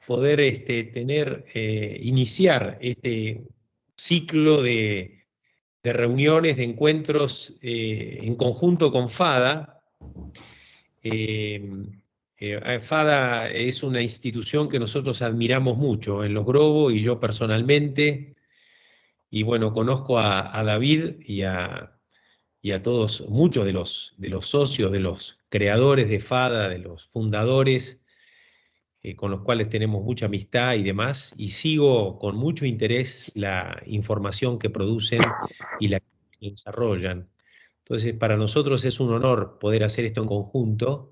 poder iniciar este ciclo de reuniones, de encuentros en conjunto con FADA. FADA es una institución que nosotros admiramos mucho en Los Grobos y yo personalmente. Y bueno, conozco a David y a todos, muchos de los socios, de los creadores de FADA, de los fundadores, con los cuales tenemos mucha amistad y demás, y sigo con mucho interés la información que producen y la que desarrollan. Entonces, para nosotros es un honor poder hacer esto en conjunto,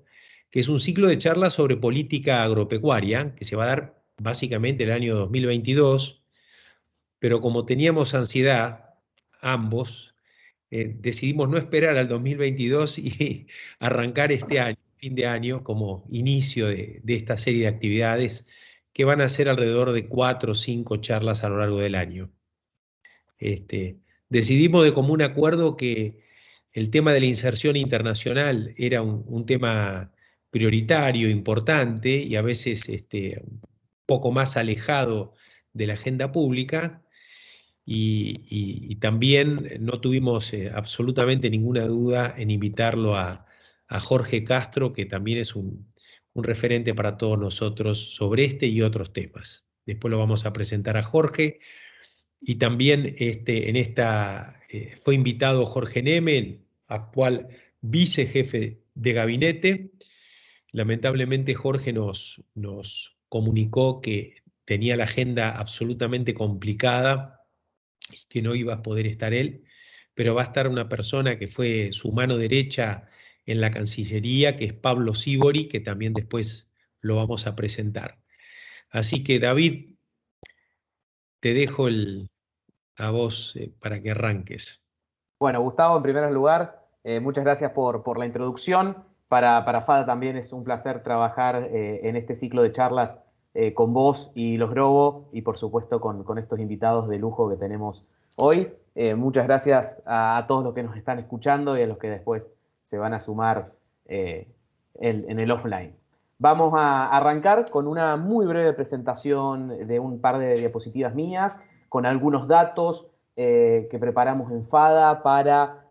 que es un ciclo de charlas sobre política agropecuaria, que se va a dar básicamente el año 2022, pero como teníamos ansiedad, ambos, decidimos no esperar al 2022 y arrancar este año, fin de año, como inicio de esta serie de actividades que van a ser alrededor de 4 o 5 charlas a lo largo del año. Decidimos de común acuerdo que el tema de la inserción internacional era un tema prioritario, importante y a veces un poco más alejado de la agenda pública. Y también no tuvimos absolutamente ninguna duda en invitarlo a Jorge Castro, que también es un referente para todos nosotros sobre este y otros temas. Después lo vamos a presentar a Jorge. Y también en esta fue invitado Jorge Neme, el actual vicejefe de gabinete. Lamentablemente Jorge nos comunicó que tenía la agenda absolutamente complicada y que no iba a poder estar él, pero va a estar una persona que fue su mano derecha en la Cancillería, que es Pablo Sívori, que también después lo vamos a presentar. Así que David, te dejo a vos para que arranques. Bueno, Gustavo, en primer lugar, muchas gracias por la introducción. Para FADA también es un placer trabajar en este ciclo de charlas con vos y los Grobo y por supuesto con estos invitados de lujo que tenemos hoy. Muchas gracias a todos los que nos están escuchando y a los que después se van a sumar en el offline. Vamos a arrancar con una muy breve presentación de un par de diapositivas mías, con algunos datos que preparamos en FADA para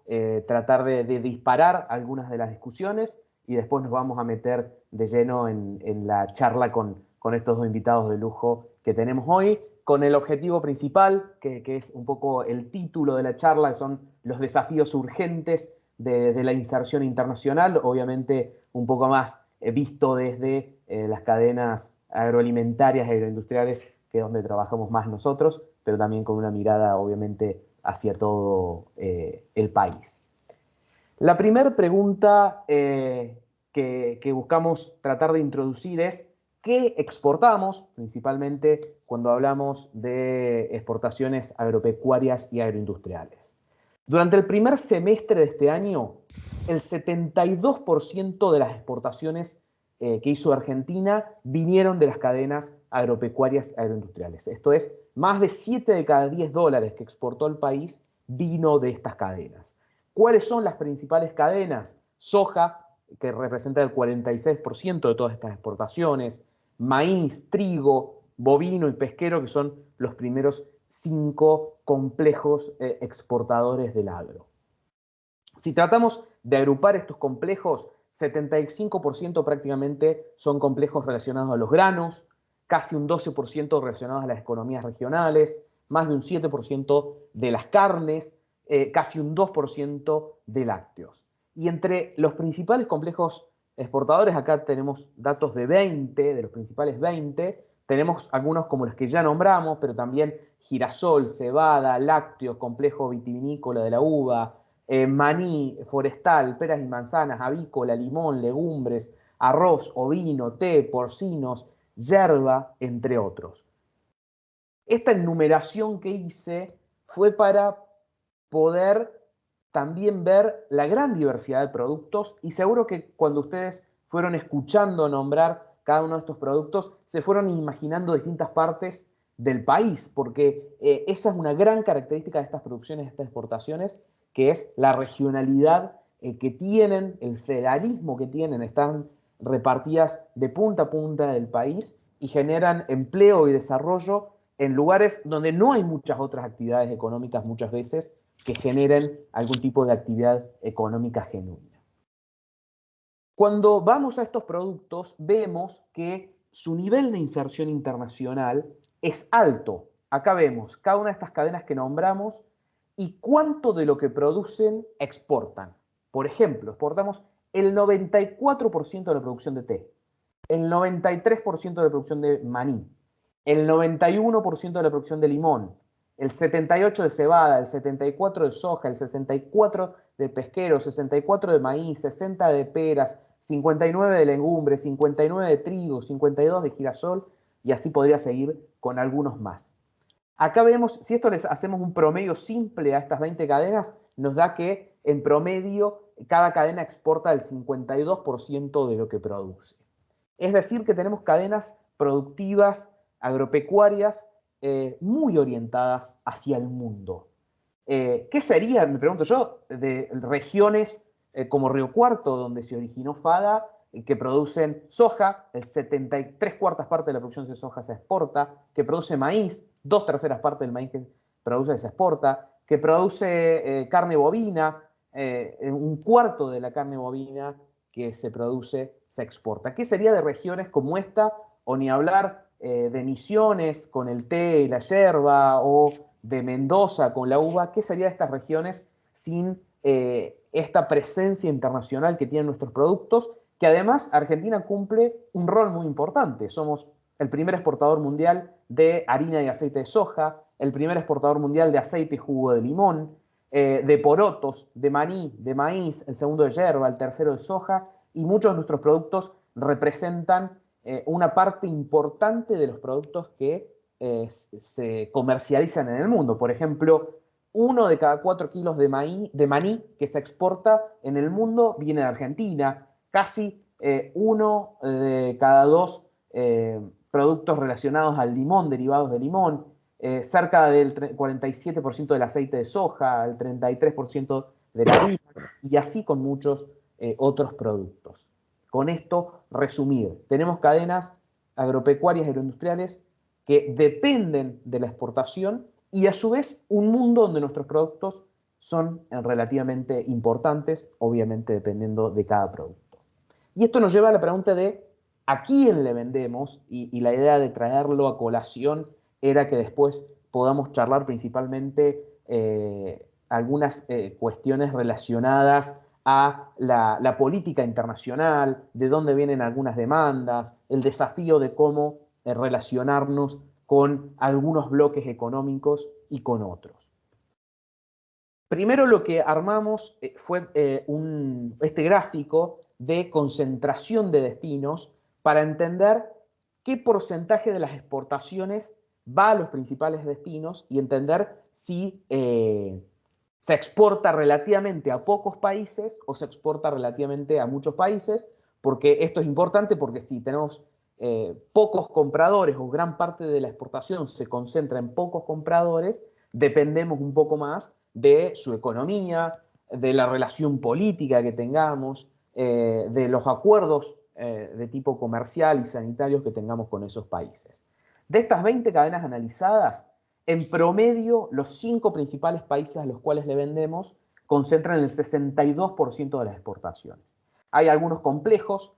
tratar de disparar algunas de las discusiones y después nos vamos a meter de lleno en la charla con estos dos invitados de lujo que tenemos hoy, con el objetivo principal, que es un poco el título de la charla, que son los desafíos urgentes de la inserción internacional, obviamente un poco más visto desde las cadenas agroalimentarias e agroindustriales, que es donde trabajamos más nosotros, pero también con una mirada obviamente hacia todo el país. La primera pregunta que buscamos tratar de introducir es ¿qué exportamos? Principalmente cuando hablamos de exportaciones agropecuarias y agroindustriales. Durante el primer semestre de este año, el 72% de las exportaciones que hizo Argentina vinieron de las cadenas agropecuarias y agroindustriales. Esto es, más de 7 de cada 10 dólares que exportó el país vino de estas cadenas. ¿Cuáles son las principales cadenas? Soja, que representa el 46% de todas estas exportaciones, maíz, trigo, bovino y pesquero, que son los primeros 5 complejos exportadores del agro. Si tratamos de agrupar estos complejos, 75% prácticamente son complejos relacionados a los granos, casi un 12% relacionados a las economías regionales, más de un 7% de las carnes, casi un 2% de lácteos. Y entre los principales complejos exportadores, acá tenemos datos de 20, de los principales 20, tenemos algunos como los que ya nombramos, pero también girasol, cebada, lácteos, complejo vitivinícola de la uva, maní, forestal, peras y manzanas, avícola, limón, legumbres, arroz, ovino, té, porcinos, yerba, entre otros. Esta enumeración que hice fue para poder también ver la gran diversidad de productos y seguro que cuando ustedes fueron escuchando nombrar cada uno de estos productos, se fueron imaginando distintas partes del país, porque esa es una gran característica de estas producciones, de estas exportaciones, que es la regionalidad que tienen, el federalismo que tienen, están repartidas de punta a punta del país y generan empleo y desarrollo en lugares donde no hay muchas otras actividades económicas muchas veces que generen algún tipo de actividad económica genuina. Cuando vamos a estos productos, vemos que su nivel de inserción internacional es alto. Acá vemos cada una de estas cadenas que nombramos y cuánto de lo que producen exportan. Por ejemplo, exportamos el 94% de la producción de té, el 93% de la producción de maní, el 91% de la producción de limón, el 78% de cebada, el 74% de soja, el 64% de pesquero, 64% de maíz, 60% de peras, 59% de legumbre, 59% de trigo, 52% de girasol, y así podría seguir con algunos más. Acá vemos, si esto les hacemos un promedio simple a estas 20 cadenas, nos da que en promedio cada cadena exporta el 52% de lo que produce. Es decir, que tenemos cadenas productivas, agropecuarias, muy orientadas hacia el mundo. ¿Qué sería, me pregunto yo, de regiones como Río Cuarto, donde se originó FADA, que producen soja, el 73 partes de la producción de soja se exporta, que produce maíz, 2/3 partes del maíz que produce se exporta, que produce carne bovina, 1/4 de la carne bovina que se produce se exporta. ¿Qué sería de regiones como esta, o ni hablar de Misiones con el té y la yerba, o de Mendoza con la uva? ¿Qué sería de estas regiones sin esta presencia internacional que tienen nuestros productos? Que además Argentina cumple un rol muy importante. Somos el primer exportador mundial de harina y aceite de soja, el primer exportador mundial de aceite y jugo de limón, de porotos, de maní, de maíz, el segundo de yerba, el tercero de soja, y muchos de nuestros productos representan una parte importante de los productos que se comercializan en el mundo. Por ejemplo, 1 de cada 4 kilos de maní que se exporta en el mundo viene de Argentina, casi 1 de cada 2 productos relacionados al limón, derivados de limón, cerca del 47% del aceite de soja, el 33% de la harina, y así con muchos otros productos. Con esto, resumir, tenemos cadenas agropecuarias y agroindustriales que dependen de la exportación y a su vez un mundo donde nuestros productos son relativamente importantes, obviamente dependiendo de cada producto. Y esto nos lleva a la pregunta de a quién le vendemos, y la idea de traerlo a colación era que después podamos charlar principalmente algunas cuestiones relacionadas a la política internacional, de dónde vienen algunas demandas, el desafío de cómo relacionarnos con algunos bloques económicos y con otros. Primero lo que armamos fue este gráfico de concentración de destinos para entender qué porcentaje de las exportaciones va a los principales destinos y entender si se exporta relativamente a pocos países o se exporta relativamente a muchos países, porque esto es importante porque si tenemos pocos compradores o gran parte de la exportación se concentra en pocos compradores, dependemos un poco más de su economía, de la relación política que tengamos, de los acuerdos de tipo comercial y sanitarios que tengamos con esos países. De estas 20 cadenas analizadas, en promedio, los 5 principales países a los cuales le vendemos concentran el 62% de las exportaciones. Hay algunos complejos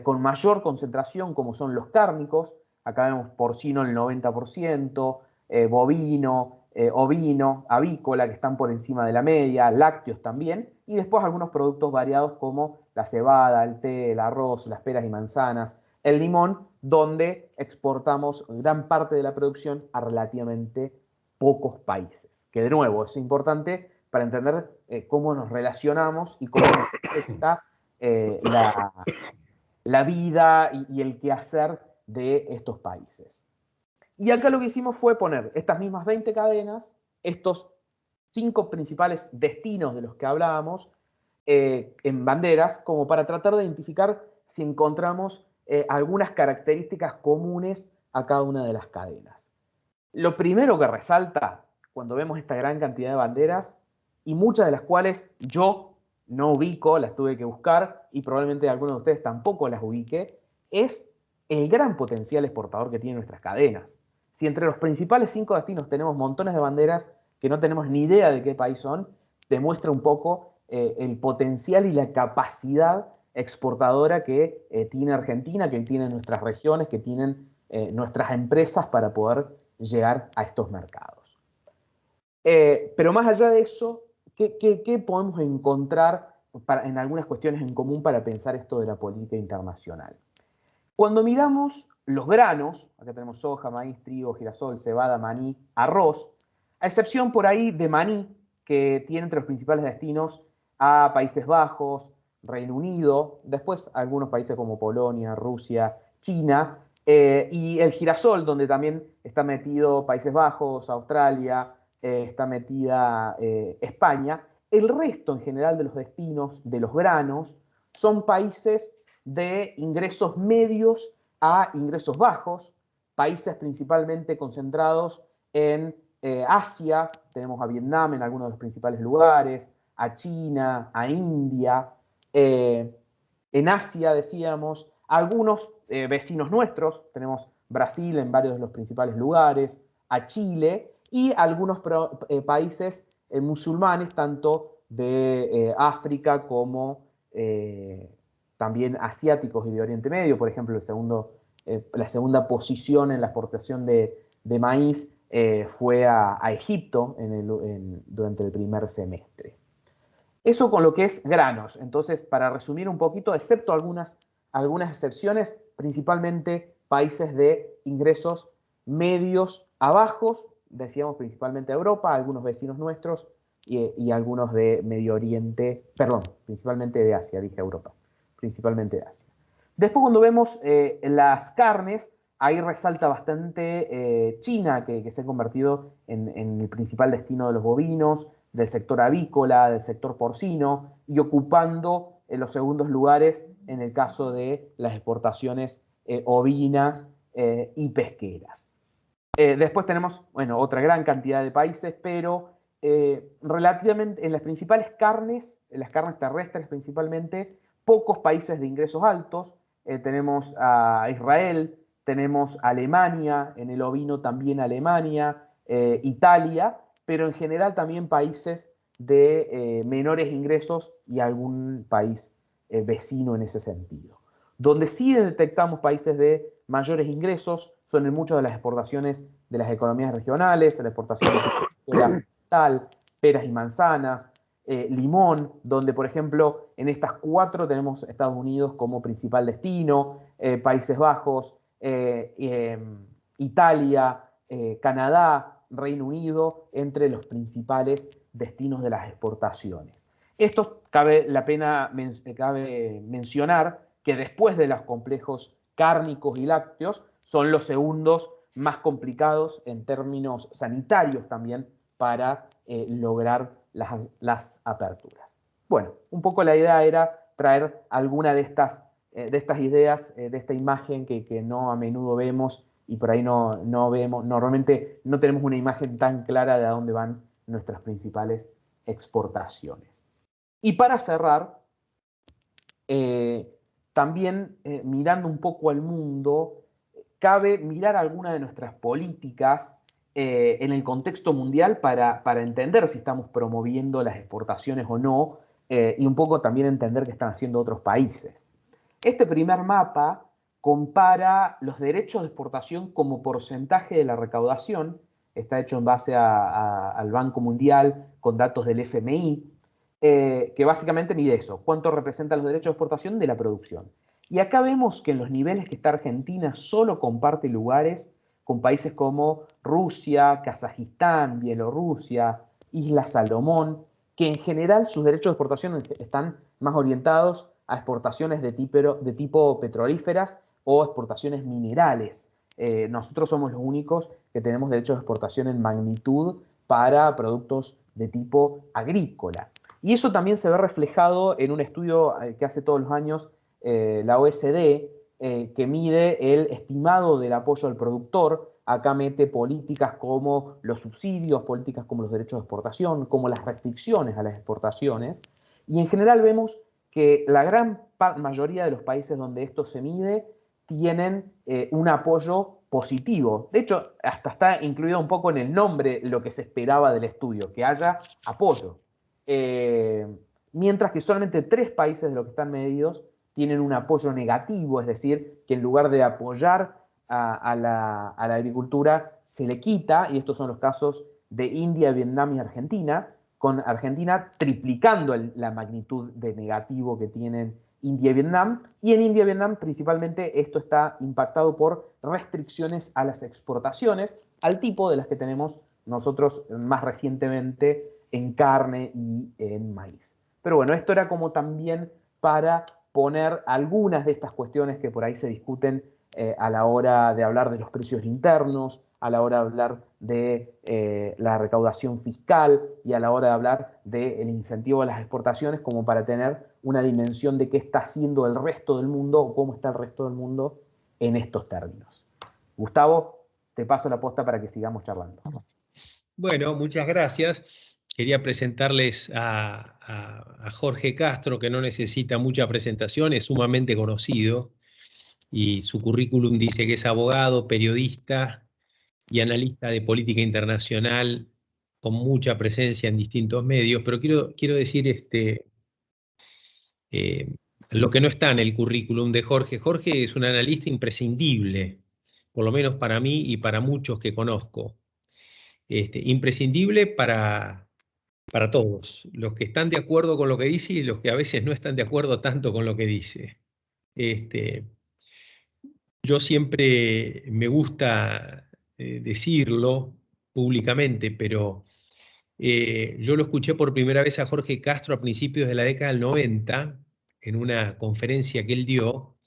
con mayor concentración, como son los cárnicos. Acá vemos porcino el 90%, bovino, ovino, avícola, que están por encima de la media, lácteos también, y después algunos productos variados como la cebada, el té, el arroz, las peras y manzanas, el limón, donde exportamos gran parte de la producción a relativamente pocos países. Que de nuevo es importante para entender cómo nos relacionamos y cómo nos afecta la vida y el quehacer de estos países. Y acá lo que hicimos fue poner estas mismas 20 cadenas, estos 5 principales destinos de los que hablábamos, en banderas, como para tratar de identificar si encontramos algunas características comunes a cada una de las cadenas. Lo primero que resalta cuando vemos esta gran cantidad de banderas, y muchas de las cuales yo no ubico, las tuve que buscar, y probablemente algunos de ustedes tampoco las ubique, es el gran potencial exportador que tienen nuestras cadenas. Si entre los principales 5 destinos tenemos montones de banderas que no tenemos ni idea de qué país son, demuestra un poco el potencial y la capacidad exportadora que tiene Argentina, que tienen nuestras regiones, que tienen nuestras empresas para poder llegar a estos mercados. Pero más allá de eso, ¿qué podemos encontrar en algunas cuestiones en común para pensar esto de la política internacional? Cuando miramos los granos, acá tenemos soja, maíz, trigo, girasol, cebada, maní, arroz, a excepción por ahí de maní, que tiene entre los principales destinos a Países Bajos, Reino Unido, después algunos países como Polonia, Rusia, China, y el girasol, donde también está metido Países Bajos, Australia, está metida España. El resto en general de los destinos de los granos son países de ingresos medios a ingresos bajos, países principalmente concentrados en Asia, tenemos a Vietnam en algunos de los principales lugares, a China, a India, en Asia decíamos, algunos vecinos nuestros, tenemos Brasil en varios de los principales lugares, a Chile y algunos países musulmanes, tanto de África como también asiáticos y de Oriente Medio. Por ejemplo, la segunda posición en la exportación de maíz fue a Egipto durante el primer semestre. Eso con lo que es granos. Entonces, para resumir un poquito, excepto algunas excepciones, principalmente países de ingresos medios a bajos, decíamos principalmente Europa, algunos vecinos nuestros y algunos de Medio Oriente, perdón, principalmente de Asia, dije Europa, principalmente de Asia. Después cuando vemos las carnes, ahí resalta bastante China, que se ha convertido en el principal destino de los bovinos, del sector avícola, del sector porcino, y ocupando los segundos lugares en el caso de las exportaciones ovinas y pesqueras. Después tenemos, bueno, otra gran cantidad de países, pero relativamente en las principales carnes, en las carnes terrestres principalmente, pocos países de ingresos altos. Tenemos a Israel, tenemos a Alemania, en el ovino también Alemania, Italia, pero en general también países de menores ingresos y algún país vecino en ese sentido. Donde sí detectamos países de mayores ingresos son en muchas de las exportaciones de las economías regionales, la exportación de tal, peras y manzanas, limón, donde por ejemplo en estas 4 tenemos Estados Unidos como principal destino, Países Bajos, Italia, Canadá, Reino Unido, entre los principales destinos de las exportaciones. Esto cabe mencionar que después de los complejos cárnicos y lácteos, son los segundos más complicados en términos sanitarios también para lograr las aperturas. Bueno, un poco la idea era traer alguna de estas ideas, de esta imagen que no a menudo vemos y por ahí no vemos, normalmente no tenemos una imagen tan clara de a dónde van nuestras principales exportaciones. Y para cerrar, también mirando un poco al mundo, cabe mirar algunas de nuestras políticas en el contexto mundial para entender si estamos promoviendo las exportaciones o no, y un poco también entender qué están haciendo otros países. Este primer mapa compara los derechos de exportación como porcentaje de la recaudación, está hecho en base al Banco Mundial con datos del FMI, que básicamente mide eso, cuánto representan los derechos de exportación de la producción. Y acá vemos que en los niveles que está Argentina solo comparte lugares con países como Rusia, Kazajistán, Bielorrusia, Islas Salomón, que en general sus derechos de exportación están más orientados a exportaciones de tipo petrolíferas o exportaciones minerales. Nosotros somos los únicos que tenemos derechos de exportación en magnitud para productos de tipo agrícola. Y eso también se ve reflejado en un estudio que hace todos los años la OSD, que mide el estimado del apoyo al productor. Acá mete políticas como los subsidios, políticas como los derechos de exportación, como las restricciones a las exportaciones. Y en general vemos que la gran mayoría de los países donde esto se mide tienen un apoyo positivo. De hecho, hasta está incluido un poco en el nombre lo que se esperaba del estudio, que haya apoyo. Mientras que solamente 3 países de los que están medidos tienen un apoyo negativo, es decir, que en lugar de apoyar a la agricultura, se le quita, y estos son los casos de India, Vietnam y Argentina, con Argentina triplicando la magnitud de negativo que tienen India y Vietnam, y en India y Vietnam principalmente esto está impactado por restricciones a las exportaciones, al tipo de las que tenemos nosotros más recientemente en carne y en maíz. Pero bueno, esto era como también para poner algunas de estas cuestiones que por ahí se discuten a la hora de hablar de los precios internos, a la hora de hablar de la recaudación fiscal y a la hora de hablar del incentivo a las exportaciones, como para tener una dimensión de qué está haciendo el resto del mundo o cómo está el resto del mundo en estos términos. Gustavo, te paso la posta para que sigamos charlando. Bueno, muchas gracias. Quería presentarles a Jorge Castro, que no necesita mucha presentación, es sumamente conocido y su currículum dice que es abogado, periodista y analista de política internacional con mucha presencia en distintos medios, pero quiero decir eh, lo que no está en el currículum de Jorge. Jorge es un analista imprescindible, por lo menos para mí y para muchos que conozco. Imprescindible para todos, los que están de acuerdo con lo que dice y los que a veces no están de acuerdo tanto con lo que dice. Yo siempre me gusta decirlo públicamente, pero yo lo escuché por primera vez a Jorge Castro a principios de la década del 90 en una conferencia que él dio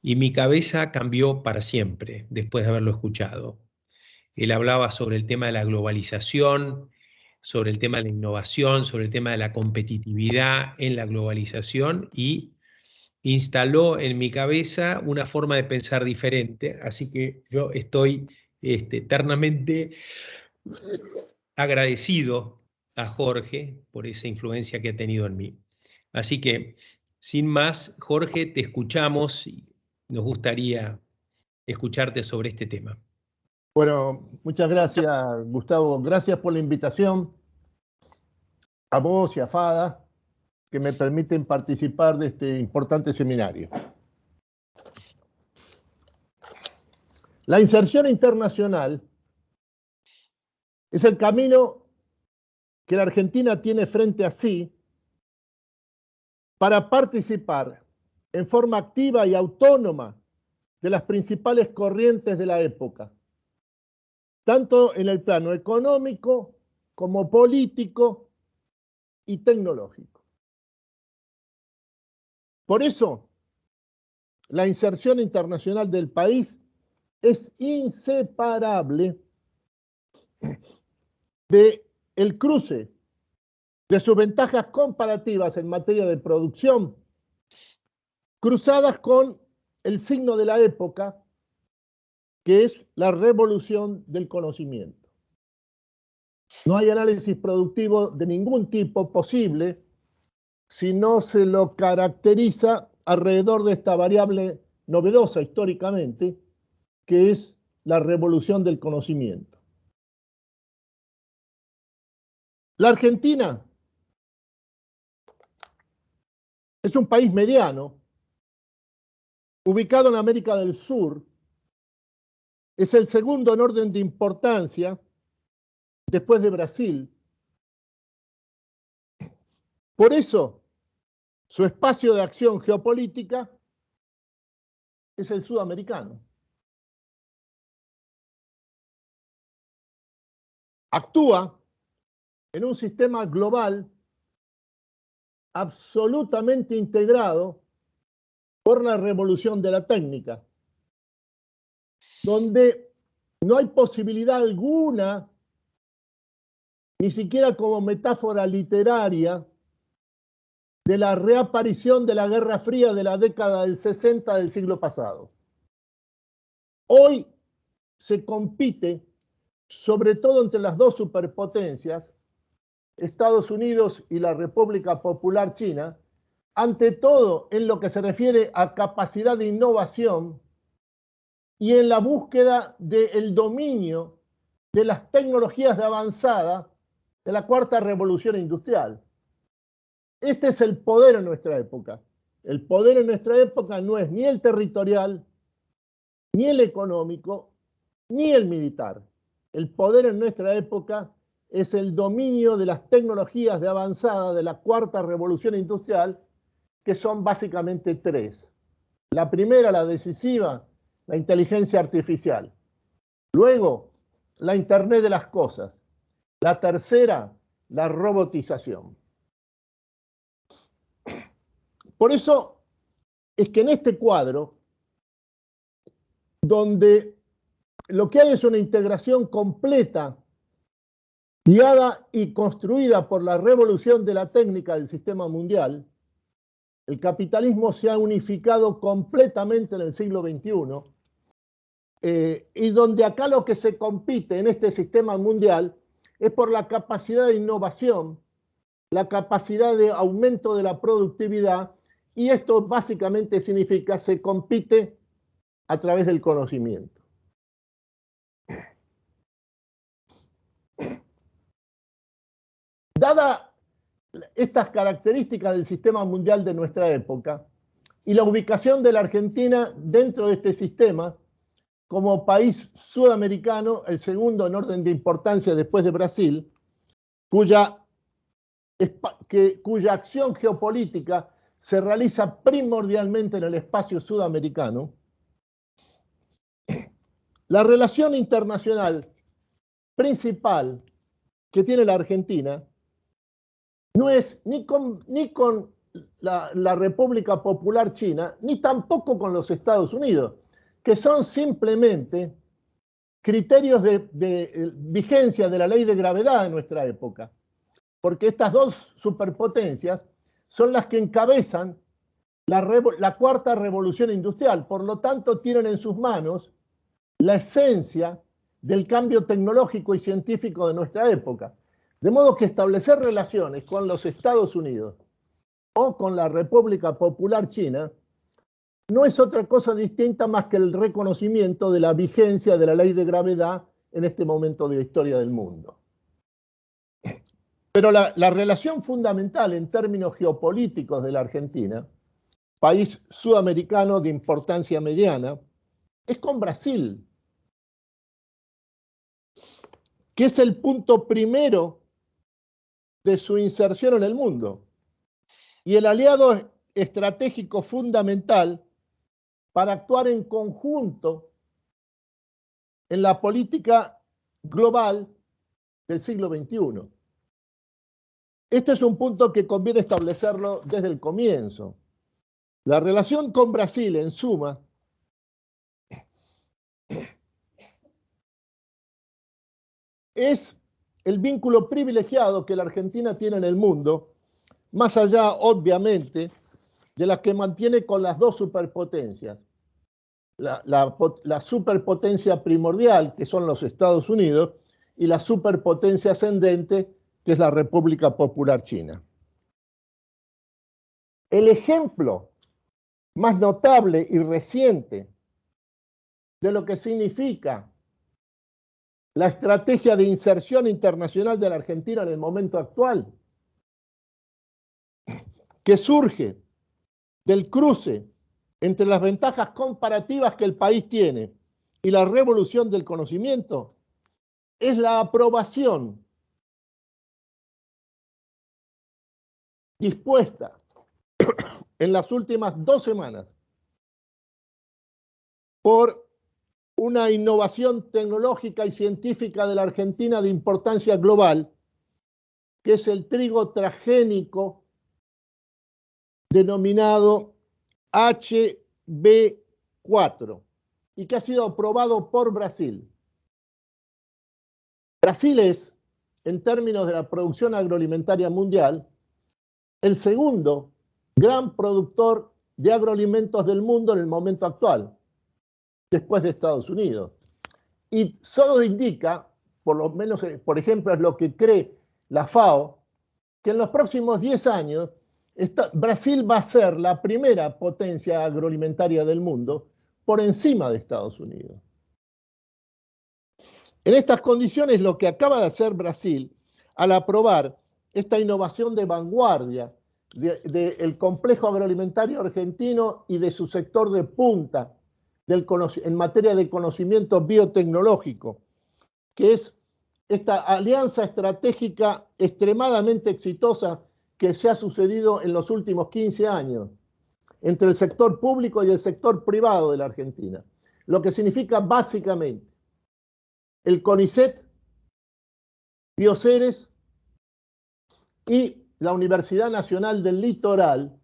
y mi cabeza cambió para siempre después de haberlo escuchado. Él hablaba sobre el tema de la globalización, sobre el tema de la innovación, sobre el tema de la competitividad en la globalización y instaló en mi cabeza una forma de pensar diferente. Así que yo estoy eternamente agradecido a Jorge por esa influencia que ha tenido en mí. Así que, sin más, Jorge, te escuchamos y nos gustaría escucharte sobre este tema. Bueno, muchas gracias, Gustavo. Gracias por la invitación a vos y a Fada, que me permiten participar de este importante seminario. La inserción internacional es el camino que la Argentina tiene frente a sí para participar en forma activa y autónoma de las principales corrientes de la época, tanto en el plano económico como político y tecnológico. Por eso, la inserción internacional del país es inseparable del cruce de sus ventajas comparativas en materia de producción, cruzadas con el signo de la época, que es la revolución del conocimiento. No hay análisis productivo de ningún tipo posible si no se lo caracteriza alrededor de esta variable novedosa históricamente, que es la revolución del conocimiento. La Argentina es un país mediano, ubicado en América del Sur, es el segundo en orden de importancia después de Brasil. Por eso, su espacio de acción geopolítica es el sudamericano. Actúa en un sistema global absolutamente integrado por la revolución de la técnica, donde no hay posibilidad alguna, ni siquiera como metáfora literaria, de la reaparición de la Guerra Fría de la década del 60 del siglo pasado. Hoy se compite, sobre todo entre las dos superpotencias, Estados Unidos y la República Popular China, ante todo en lo que se refiere a capacidad de innovación y en la búsqueda del dominio de las tecnologías de avanzada de la cuarta revolución industrial. Este es el poder en nuestra época. El poder en nuestra época no es ni el territorial, ni el económico, ni el militar. El poder en nuestra época es el dominio de las tecnologías de avanzada de la cuarta revolución industrial, que son básicamente tres. La primera, la decisiva, la inteligencia artificial. Luego, la Internet de las cosas. La tercera, la robotización. Por eso es que en este cuadro, donde lo que hay es una integración completa, guiada y construida por la revolución de la técnica del sistema mundial, el capitalismo se ha unificado completamente en el siglo XXI, y donde acá lo que se compite en este sistema mundial es por la capacidad de innovación, la capacidad de aumento de la productividad, y esto básicamente significa se compite a través del conocimiento. Dada estas características del sistema mundial de nuestra época y la ubicación de la Argentina dentro de este sistema, como país sudamericano, el segundo en orden de importancia después de Brasil, cuya acción geopolítica se realiza primordialmente en el espacio sudamericano, la relación internacional principal que tiene la Argentina no es ni con la República Popular China, ni tampoco con los Estados Unidos, que son simplemente criterios de vigencia de la ley de gravedad en nuestra época, porque estas dos superpotencias son las que encabezan la cuarta revolución industrial, por lo tanto tienen en sus manos la esencia del cambio tecnológico y científico de nuestra época. De modo que establecer relaciones con los Estados Unidos o con la República Popular China no es otra cosa distinta más que el reconocimiento de la vigencia de la ley de gravedad en este momento de la historia del mundo. Pero la relación fundamental en términos geopolíticos de la Argentina, país sudamericano de importancia mediana, es con Brasil, que es el punto primero de su inserción en el mundo y el aliado estratégico fundamental para actuar en conjunto en la política global del siglo XXI. Este es un punto que conviene establecerlo desde el comienzo. La relación con Brasil, en suma, es el vínculo privilegiado que la Argentina tiene en el mundo, más allá, obviamente, de la que mantiene con las dos superpotencias. La superpotencia primordial, que son los Estados Unidos, y la superpotencia ascendente, que es la República Popular China. El ejemplo más notable y reciente de lo que significa la estrategia de inserción internacional de la Argentina en el momento actual, que surge del cruce entre las ventajas comparativas que el país tiene y la revolución del conocimiento, es la aprobación dispuesta en las últimas 2 semanas por una innovación tecnológica y científica de la Argentina de importancia global, que es el trigo transgénico denominado HB4 y que ha sido aprobado por Brasil. Brasil es, en términos de la producción agroalimentaria mundial, el segundo gran productor de agroalimentos del mundo en el momento actual, después de Estados Unidos. Y solo indica, por lo menos, por ejemplo, es lo que cree la FAO, que en los próximos 10 años Brasil va a ser la primera potencia agroalimentaria del mundo, por encima de Estados Unidos. En estas condiciones, lo que acaba de hacer Brasil al aprobar esta innovación de vanguardia del complejo agroalimentario argentino y de su sector de punta en materia de conocimiento biotecnológico, que es esta alianza estratégica extremadamente exitosa que se ha sucedido en los últimos 15 años entre el sector público y el sector privado de la Argentina, lo que significa básicamente el CONICET, Bioceres y la Universidad Nacional del Litoral,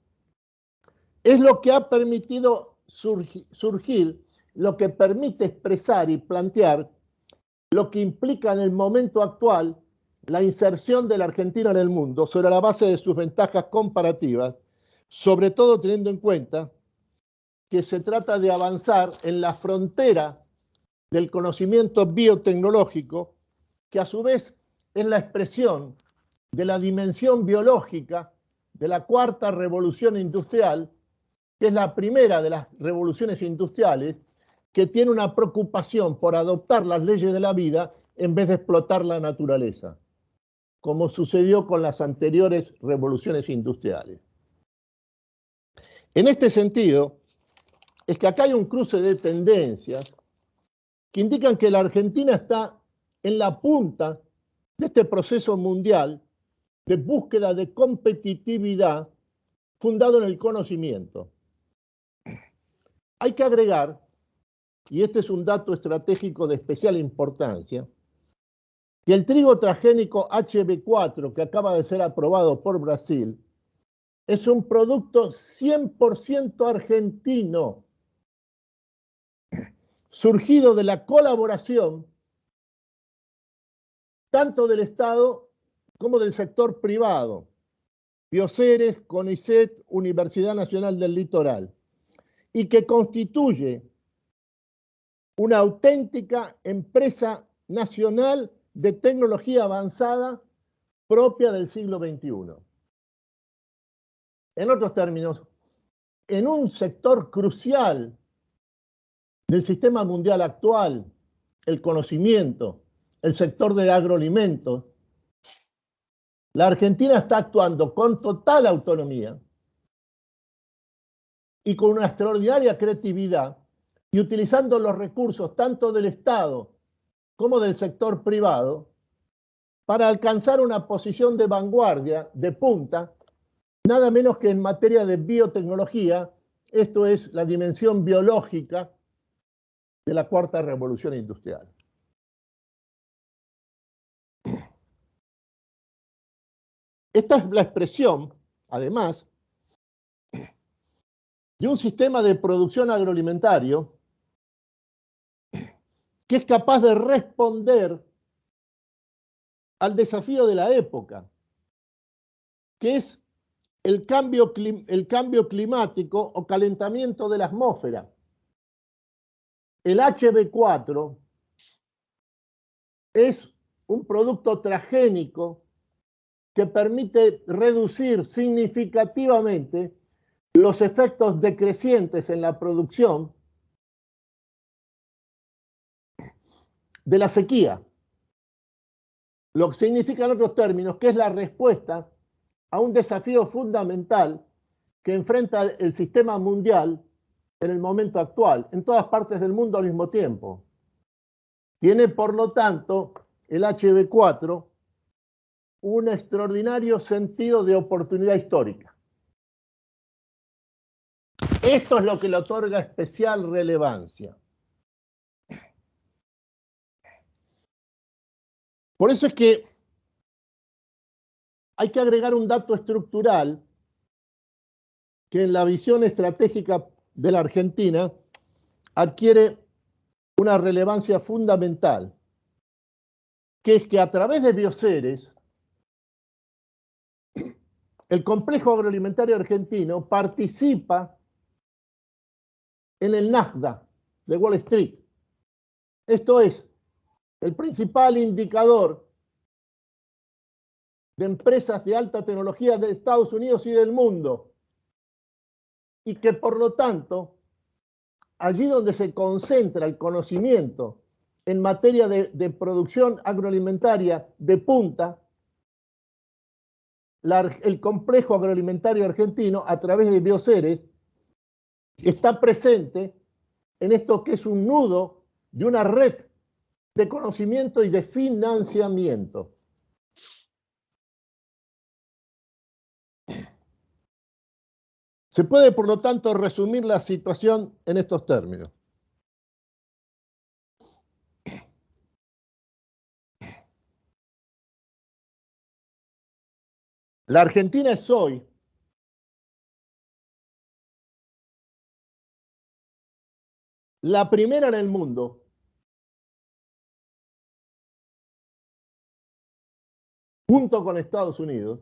es lo que ha permitido surgir, lo que permite expresar y plantear lo que implica en el momento actual la inserción de la Argentina en el mundo sobre la base de sus ventajas comparativas, sobre todo teniendo en cuenta que se trata de avanzar en la frontera del conocimiento biotecnológico, que a su vez es la expresión de la dimensión biológica de la cuarta revolución industrial, que es la primera de las revoluciones industriales, que tiene una preocupación por adoptar las leyes de la vida en vez de explotar la naturaleza, como sucedió con las anteriores revoluciones industriales. En este sentido, es que acá hay un cruce de tendencias que indican que la Argentina está en la punta de este proceso mundial de búsqueda de competitividad fundado en el conocimiento. Hay que agregar, y este es un dato estratégico de especial importancia, que el trigo transgénico HB4, que acaba de ser aprobado por Brasil, es un producto 100% argentino, surgido de la colaboración tanto del Estado como del sector privado, Bioceres, CONICET, Universidad Nacional del Litoral, y que constituye una auténtica empresa nacional de tecnología avanzada propia del siglo XXI. En otros términos, en un sector crucial del sistema mundial actual, el conocimiento, el sector de agroalimentos, la Argentina está actuando con total autonomía y con una extraordinaria creatividad y utilizando los recursos tanto del Estado como del sector privado para alcanzar una posición de vanguardia, de punta, nada menos que en materia de biotecnología, esto es la dimensión biológica de la cuarta revolución industrial. Esta es la expresión, además, de un sistema de producción agroalimentario que es capaz de responder al desafío de la época, que es el cambio climático o calentamiento de la atmósfera. El HB4 es un producto transgénico que permite reducir significativamente los efectos decrecientes en la producción de la sequía. Lo que significa en otros términos que es la respuesta a un desafío fundamental que enfrenta el sistema mundial en el momento actual, en todas partes del mundo al mismo tiempo. Tiene, por lo tanto, el HB4 un extraordinario sentido de oportunidad histórica. Esto es lo que le otorga especial relevancia. Por eso es que hay que agregar un dato estructural que en la visión estratégica de la Argentina adquiere una relevancia fundamental, que es que a través de Bioceres, el complejo agroalimentario argentino participa en el Nasdaq de Wall Street. Esto es el principal indicador de empresas de alta tecnología de Estados Unidos y del mundo, y que por lo tanto allí donde se concentra el conocimiento en materia de producción agroalimentaria de punta, el complejo agroalimentario argentino, a través de Bioceres, está presente en esto que es un nudo de una red de conocimiento y de financiamiento. Se puede, por lo tanto, resumir la situación en estos términos. La Argentina es hoy la primera en el mundo junto con Estados Unidos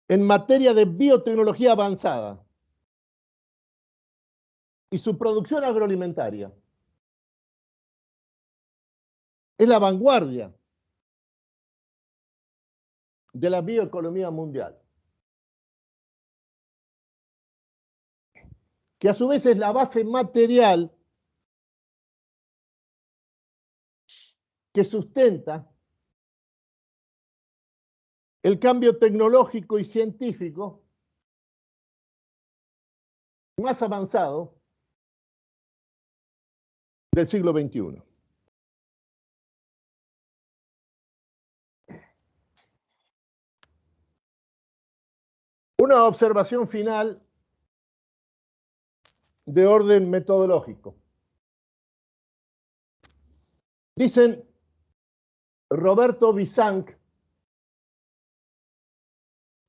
en materia de biotecnología avanzada y su producción agroalimentaria. Es la vanguardia de la bioeconomía mundial, que a su vez es la base material que sustenta el cambio tecnológico y científico más avanzado del siglo XXI. Una observación final de orden metodológico. Dicen Roberto Bizanc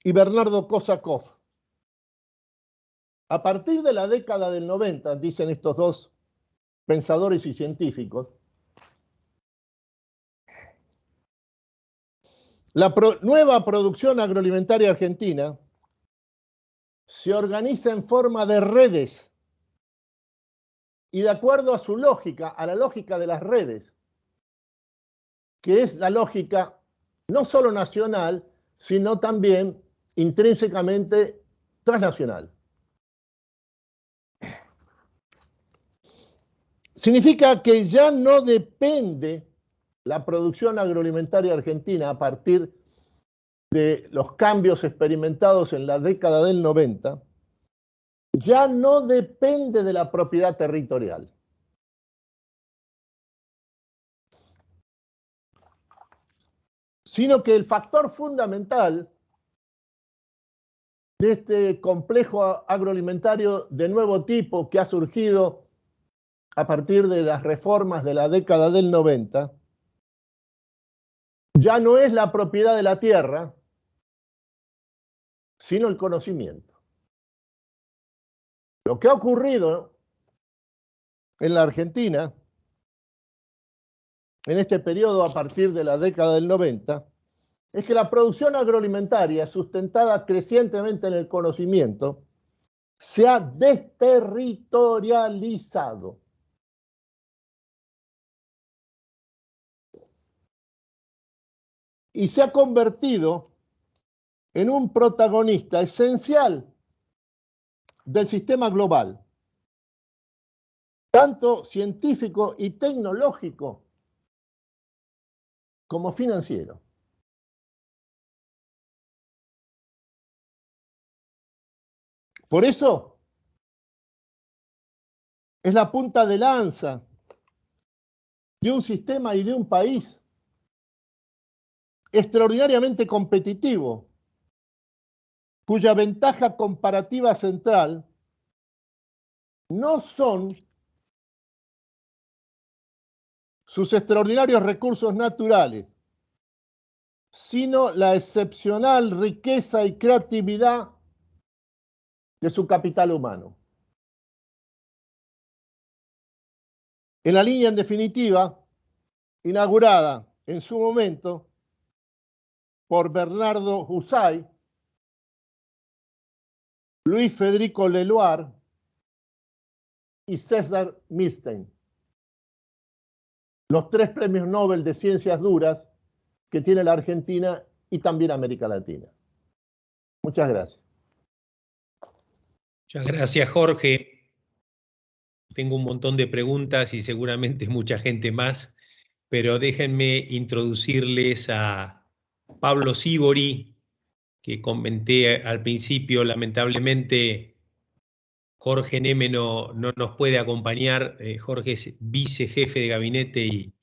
y Bernardo Kosakov. A partir de la década del 90, dicen estos dos pensadores y científicos, la nueva producción agroalimentaria argentina se organiza en forma de redes y de acuerdo a su lógica, a la lógica de las redes, que es la lógica no solo nacional, sino también intrínsecamente transnacional. Significa que ya no depende la producción agroalimentaria argentina a partir de los cambios experimentados en la década del 90, ya no depende de la propiedad territorial. Sino que el factor fundamental de este complejo agroalimentario de nuevo tipo que ha surgido a partir de las reformas de la década del 90, ya no es la propiedad de la tierra, sino el conocimiento. Lo que ha ocurrido en la Argentina en este periodo a partir de la década del 90 es que la producción agroalimentaria sustentada crecientemente en el conocimiento se ha desterritorializado. Y se ha convertido en un protagonista esencial del sistema global, tanto científico y tecnológico como financiero. Por eso es la punta de lanza de un sistema y de un país extraordinariamente competitivo, cuya ventaja comparativa central no son sus extraordinarios recursos naturales, sino la excepcional riqueza y creatividad de su capital humano. En la línea, en definitiva, inaugurada en su momento por Bernardo Husay, Luis Federico Leloir y César Milstein, los 3 premios Nobel de Ciencias Duras que tiene la Argentina y también América Latina. Muchas gracias. Muchas gracias, Jorge. tengo un montón de preguntas y seguramente mucha gente más, pero déjenme introducirles a Pablo Sívori, que comenté al principio. Lamentablemente Jorge Neme no nos puede acompañar. Jorge es vicejefe de gabinete y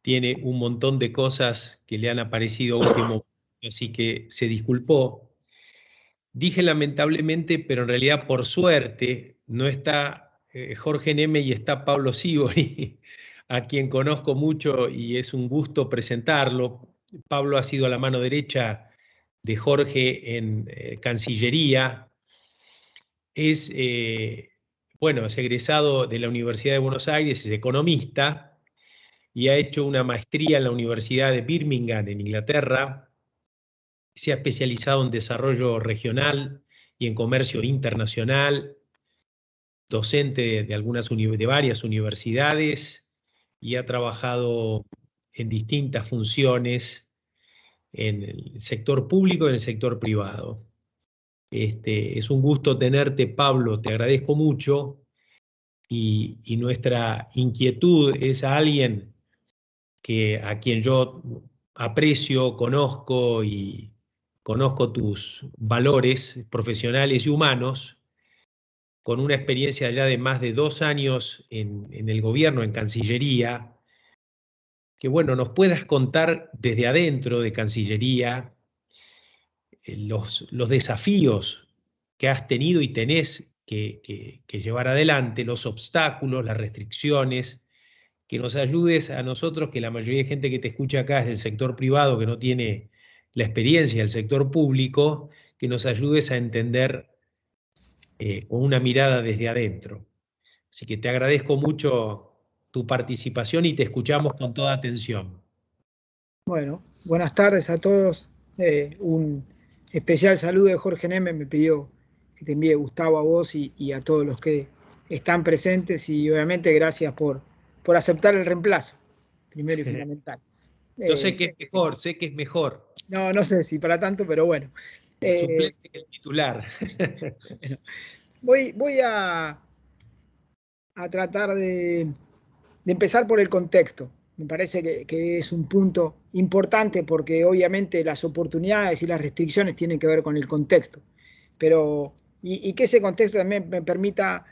tiene un montón de cosas que le han aparecido a último momento, así que se disculpó. Dije lamentablemente, pero en realidad por suerte no está Jorge Neme y está Pablo Sívori, a quien conozco mucho y es un gusto presentarlo. Pablo ha sido la mano derecha de Jorge en Cancillería. Bueno, es egresado de la Universidad de Buenos Aires, es economista y ha hecho una maestría en la Universidad de Birmingham, en Inglaterra. Se ha especializado en desarrollo regional y en comercio internacional, docente de varias universidades, y ha trabajado en distintas funciones en el sector público y en el sector privado. Es un gusto tenerte, Pablo, te agradezco mucho, y nuestra inquietud es a alguien a quien yo aprecio, conozco y conozco tus valores profesionales y humanos, con una experiencia ya de más de 2 años en el gobierno, en Cancillería, que bueno, nos puedas contar desde adentro de Cancillería los desafíos que has tenido y tenés que llevar adelante, los obstáculos, las restricciones, que nos ayudes a nosotros, que la mayoría de gente que te escucha acá es del sector privado, que no tiene la experiencia del sector público, que nos ayudes a entender con una mirada desde adentro. Así que te agradezco mucho tu participación y te escuchamos con toda atención. Bueno, buenas tardes a todos. Un especial saludo de Jorge Neme, me pidió que te envíe Gustavo a vos y a todos los que están presentes, y obviamente gracias por aceptar el reemplazo, primero y fundamental. Yo sé que es mejor, sé que es mejor. No sé si para tanto, pero bueno. El suplente que el titular. Bueno, voy a tratar de empezar por el contexto. Me parece que es un punto importante, porque obviamente las oportunidades y las restricciones tienen que ver con el contexto. Pero, y que ese contexto también me permita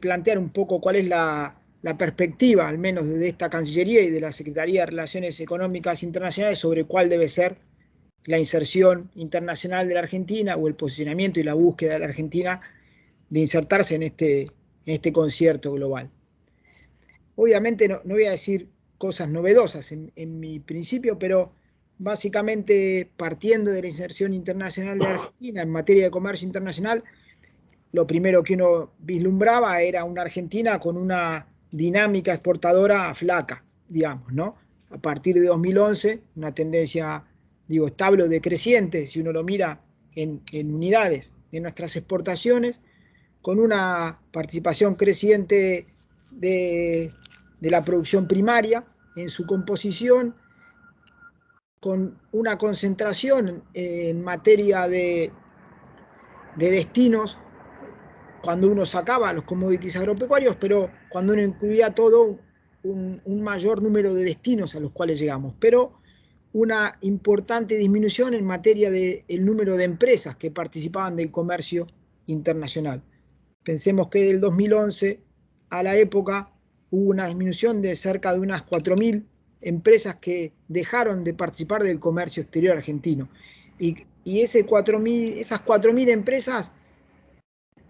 plantear un poco cuál es la perspectiva, al menos de esta Cancillería y de la Secretaría de Relaciones Económicas Internacionales, sobre cuál debe ser la inserción internacional de la Argentina, o el posicionamiento y la búsqueda de la Argentina de insertarse en este concierto global. Obviamente no voy a decir cosas novedosas en mi principio, pero básicamente, partiendo de la inserción internacional de la Argentina en materia de comercio internacional, lo primero que uno vislumbraba era una Argentina con una dinámica exportadora flaca, digamos, ¿no? A partir de 2011, una tendencia, estable o decreciente, si uno lo mira en unidades de nuestras exportaciones, con una participación creciente de la producción primaria en su composición, con una concentración en materia de destinos, cuando uno sacaba los commodities agropecuarios, pero cuando uno incluía todo, un mayor número de destinos a los cuales llegamos, pero una importante disminución en materia del número de empresas que participaban del comercio internacional. Pensemos que del 2011 a la época hubo una disminución de cerca de unas 4.000 empresas que dejaron de participar del comercio exterior argentino. Y esas 4.000 empresas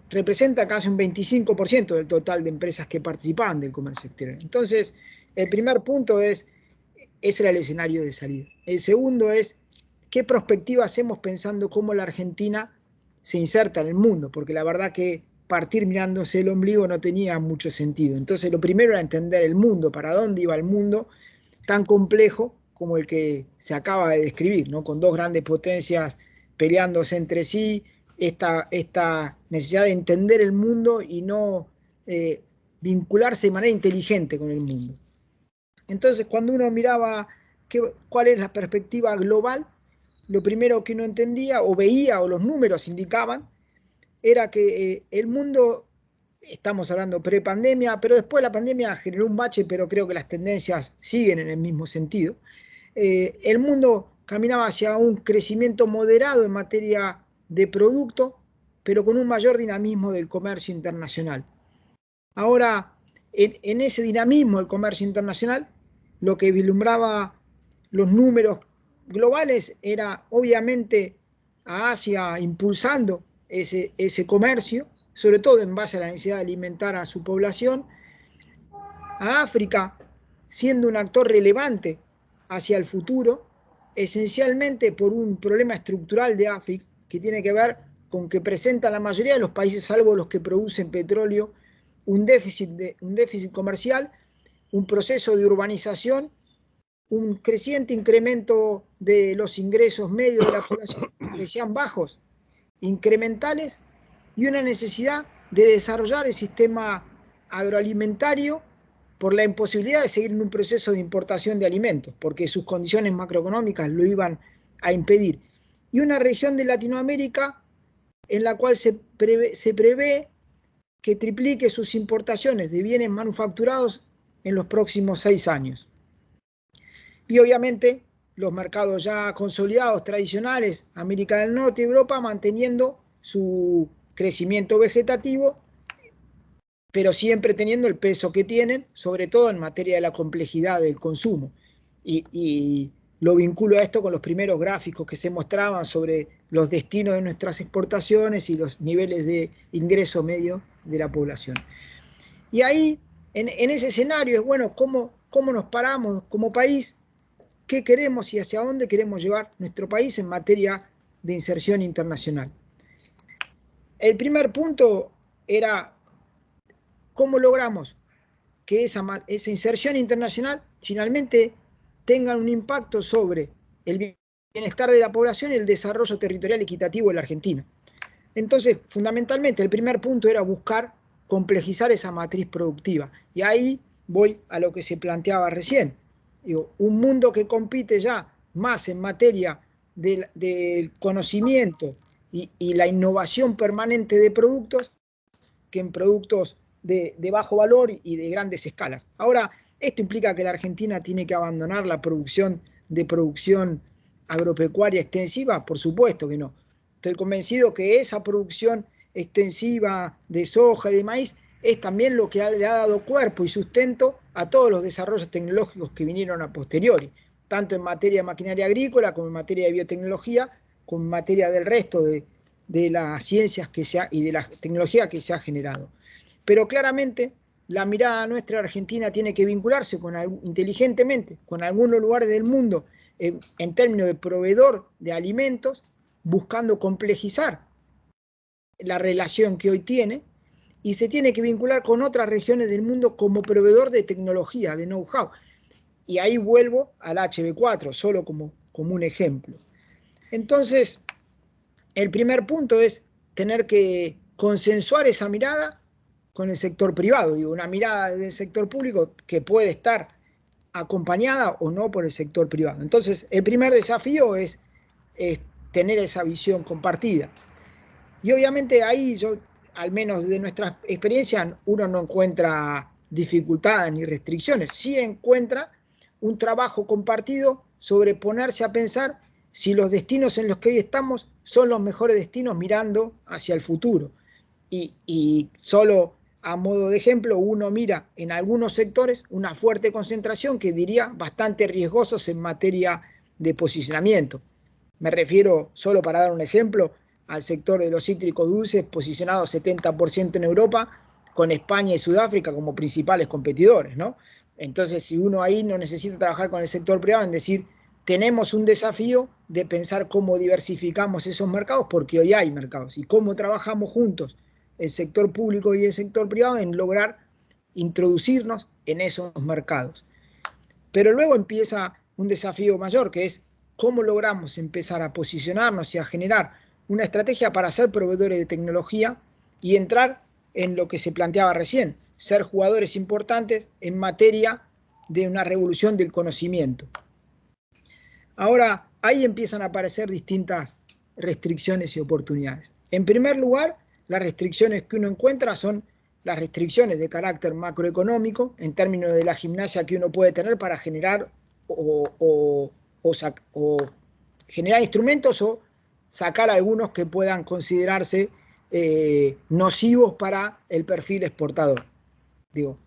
representa casi un 25% del total de empresas que participaban del comercio exterior. Entonces, el primer punto ese era el escenario de salida. El segundo es, ¿qué perspectiva hacemos pensando cómo la Argentina se inserta en el mundo? Porque la verdad que partir mirándose el ombligo no tenía mucho sentido. Entonces, lo primero era entender el mundo, para dónde iba el mundo tan complejo como el que se acaba de describir, ¿no? Con dos grandes potencias peleándose entre sí, esta necesidad de entender el mundo y no vincularse de manera inteligente con el mundo. Entonces, cuando uno miraba cuál es la perspectiva global, lo primero que uno entendía o veía, o los números indicaban, era que el mundo estamos hablando pre-pandemia, pero después la pandemia generó un bache, pero creo que las tendencias siguen en el mismo sentido. El mundo caminaba hacia un crecimiento moderado en materia de producto, pero con un mayor dinamismo del comercio internacional. Ahora, en ese dinamismo del comercio internacional, lo que vislumbraba los números globales era obviamente a Asia impulsando ese comercio, sobre todo en base a la necesidad de alimentar a su población, a África siendo un actor relevante hacia el futuro, esencialmente por un problema estructural de África que tiene que ver con que presenta la mayoría de los países, salvo los que producen petróleo, un déficit comercial, un proceso de urbanización, un creciente incremento de los ingresos medios de la población, que sean bajos, incrementales, y una necesidad de desarrollar el sistema agroalimentario por la imposibilidad de seguir en un proceso de importación de alimentos, porque sus condiciones macroeconómicas lo iban a impedir. Y una región de Latinoamérica en la cual se prevé que triplique sus importaciones de bienes manufacturados en los próximos 6 años. Y obviamente los mercados ya consolidados, tradicionales, América del Norte y Europa, manteniendo su crecimiento vegetativo, pero siempre teniendo el peso que tienen, sobre todo en materia de la complejidad del consumo. Y lo vinculo a esto con los primeros gráficos que se mostraban sobre los destinos de nuestras exportaciones y los niveles de ingreso medio de la población. Y ahí, en ese escenario, es bueno, ¿cómo nos paramos como país? ¿Qué queremos y hacia dónde queremos llevar nuestro país en materia de inserción internacional? El primer punto era cómo logramos que esa inserción internacional finalmente tenga un impacto sobre el bienestar de la población y el desarrollo territorial equitativo de la Argentina. Entonces, fundamentalmente, el primer punto era buscar complejizar esa matriz productiva. Y ahí voy a lo que se planteaba recién. Digo, un mundo que compite ya más en materia del conocimiento y la innovación permanente de productos que en productos de bajo valor y de grandes escalas. Ahora, esto implica que la Argentina tiene que abandonar la producción agropecuaria extensiva, por supuesto que no. Estoy convencido que esa producción extensiva de soja y de maíz es también lo que le ha dado cuerpo y sustento a todos los desarrollos tecnológicos que vinieron a posteriori, tanto en materia de maquinaria agrícola como en materia de biotecnología, como en materia del resto de las ciencias y de la tecnología que se ha generado. Pero claramente la mirada nuestra argentina tiene que vincularse inteligentemente con algunos lugares del mundo en términos de proveedor de alimentos, buscando complejizar la relación que hoy tiene, y se tiene que vincular con otras regiones del mundo como proveedor de tecnología, de know-how. Y ahí vuelvo al HB4, solo como un ejemplo. Entonces, el primer punto es tener que consensuar esa mirada con el sector privado, digo, una mirada del sector público que puede estar acompañada o no por el sector privado. Entonces, el primer desafío es tener esa visión compartida. Y obviamente ahí yo, al menos de nuestra experiencia, uno no encuentra dificultades ni restricciones, sí encuentra un trabajo compartido sobre ponerse a pensar si los destinos en los que hoy estamos son los mejores destinos mirando hacia el futuro. Y solo a modo de ejemplo, uno mira en algunos sectores una fuerte concentración que diría bastante riesgosos en materia de posicionamiento. Me refiero, solo para dar un ejemplo, al sector de los cítricos dulces, posicionado 70% en Europa, con España y Sudáfrica como principales competidores, ¿no? Entonces, si uno ahí no necesita trabajar con el sector privado, en decir, tenemos un desafío de pensar cómo diversificamos esos mercados, porque hoy hay mercados, y cómo trabajamos juntos el sector público y el sector privado en lograr introducirnos en esos mercados. Pero luego empieza un desafío mayor, que es cómo logramos empezar a posicionarnos y a generar una estrategia para ser proveedores de tecnología y entrar en lo que se planteaba recién, ser jugadores importantes en materia de una revolución del conocimiento. Ahora, ahí empiezan a aparecer distintas restricciones y oportunidades. En primer lugar, las restricciones que uno encuentra son las restricciones de carácter macroeconómico en términos de la gimnasia que uno puede tener para generar o generar instrumentos o sacar algunos que puedan considerarse nocivos para el perfil exportador. Digo,